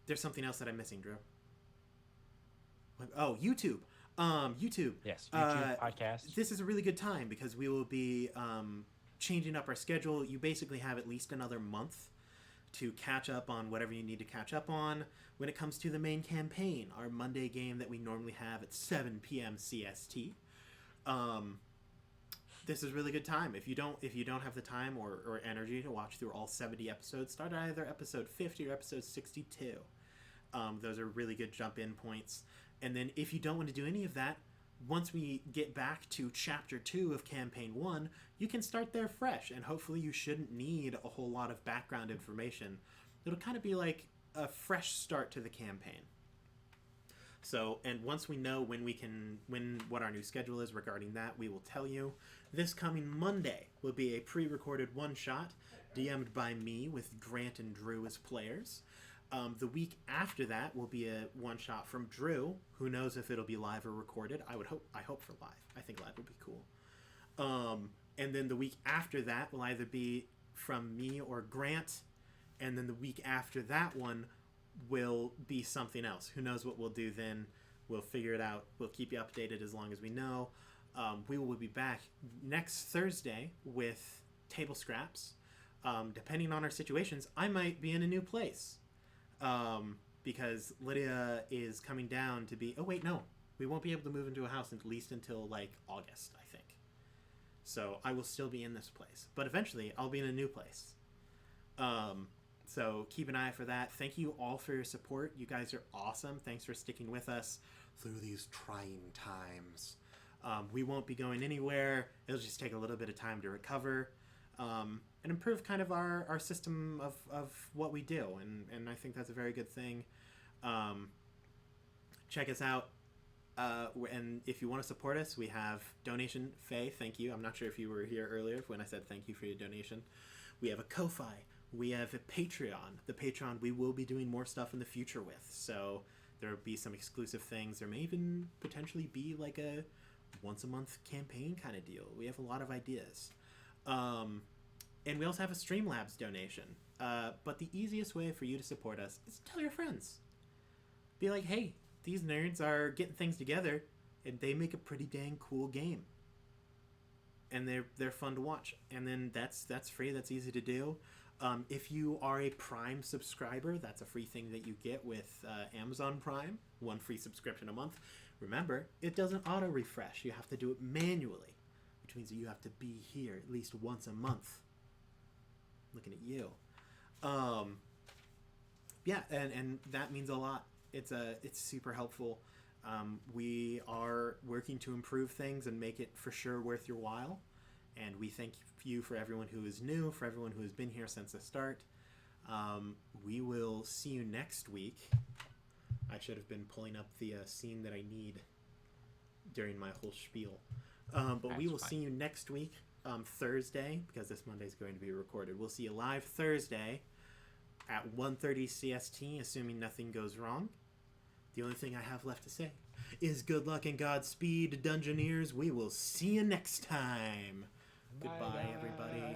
There's something else that I'm missing, Drew. Oh, YouTube. YouTube. Yes, YouTube podcast. This is a really good time because we will be changing up our schedule. You basically have at least another month to catch up on whatever you need to catch up on when it comes to the main campaign, our Monday game that we normally have at 7 p.m. CST. This is a really good time. If you don't have the time or energy to watch through all 70 episodes, start at either episode 50 or episode 62. Those are really good jump-in points. And then if you don't want to do any of that, once we get back to Chapter 2 of Campaign 1, you can start there fresh, and hopefully you shouldn't need a whole lot of background information. It'll kind of be like a fresh start to the campaign. So, and once we know what our new schedule is regarding that, we will tell you. This coming Monday will be a pre-recorded one-shot, DM'd by me with Grant and Drew as players. The week after that will be a one shot from Drew. Who knows if it'll be live or recorded? I hope for live. I think live would be cool. And then the week after that will either be from me or Grant, and then the week after that one will be something else. Who knows what we'll do then? We'll figure it out. We'll keep you updated as long as we know. We will be back next Thursday with Table Scraps. Depending on our situations, I might be in a new place. Because Lydia is coming down to be... Oh, wait, no. We won't be able to move into a house at least until, like, August, I think. So I will still be in this place. But eventually, I'll be in a new place. So keep an eye for that. Thank you all for your support. You guys are awesome. Thanks for sticking with us through these trying times. We won't be going anywhere. It'll just take a little bit of time to recover. And improve kind of our system of what we do. And I think that's a very good thing. Check us out. And if you want to support us, we have donation. Faye, thank you. I'm not sure if you were here earlier when I said thank you for your donation. We have a Ko-Fi. We have a Patreon. The Patreon we will be doing more stuff in the future with. So there will be some exclusive things. There may even potentially be like a once a month campaign kind of deal. We have a lot of ideas. And we also have a Streamlabs donation. But the easiest way for you to support us is tell your friends. Be like, hey, these nerds are getting things together, and they make a pretty dang cool game. And they're fun to watch. And then that's free. That's easy to do. If you are a Prime subscriber, that's a free thing that you get with Amazon Prime. 1 free subscription a month. Remember, it doesn't auto-refresh. You have to do it manually, which means that you have to be here at least once a month. Looking at you. Yeah, and that means a lot. It's super helpful. We are working to improve things and make it for sure worth your while. And we thank you for everyone who is new, for everyone who has been here since the start. We will see you next week. I should have been pulling up the scene that I need during my whole spiel. But we will see you next week, Thursday, because this Monday is going to be recorded. We'll see you live Thursday at 1:30 CST, assuming nothing goes wrong. The only thing I have left to say is good luck and Godspeed, Dungeoneers. We will see you next time. Goodbye, everybody.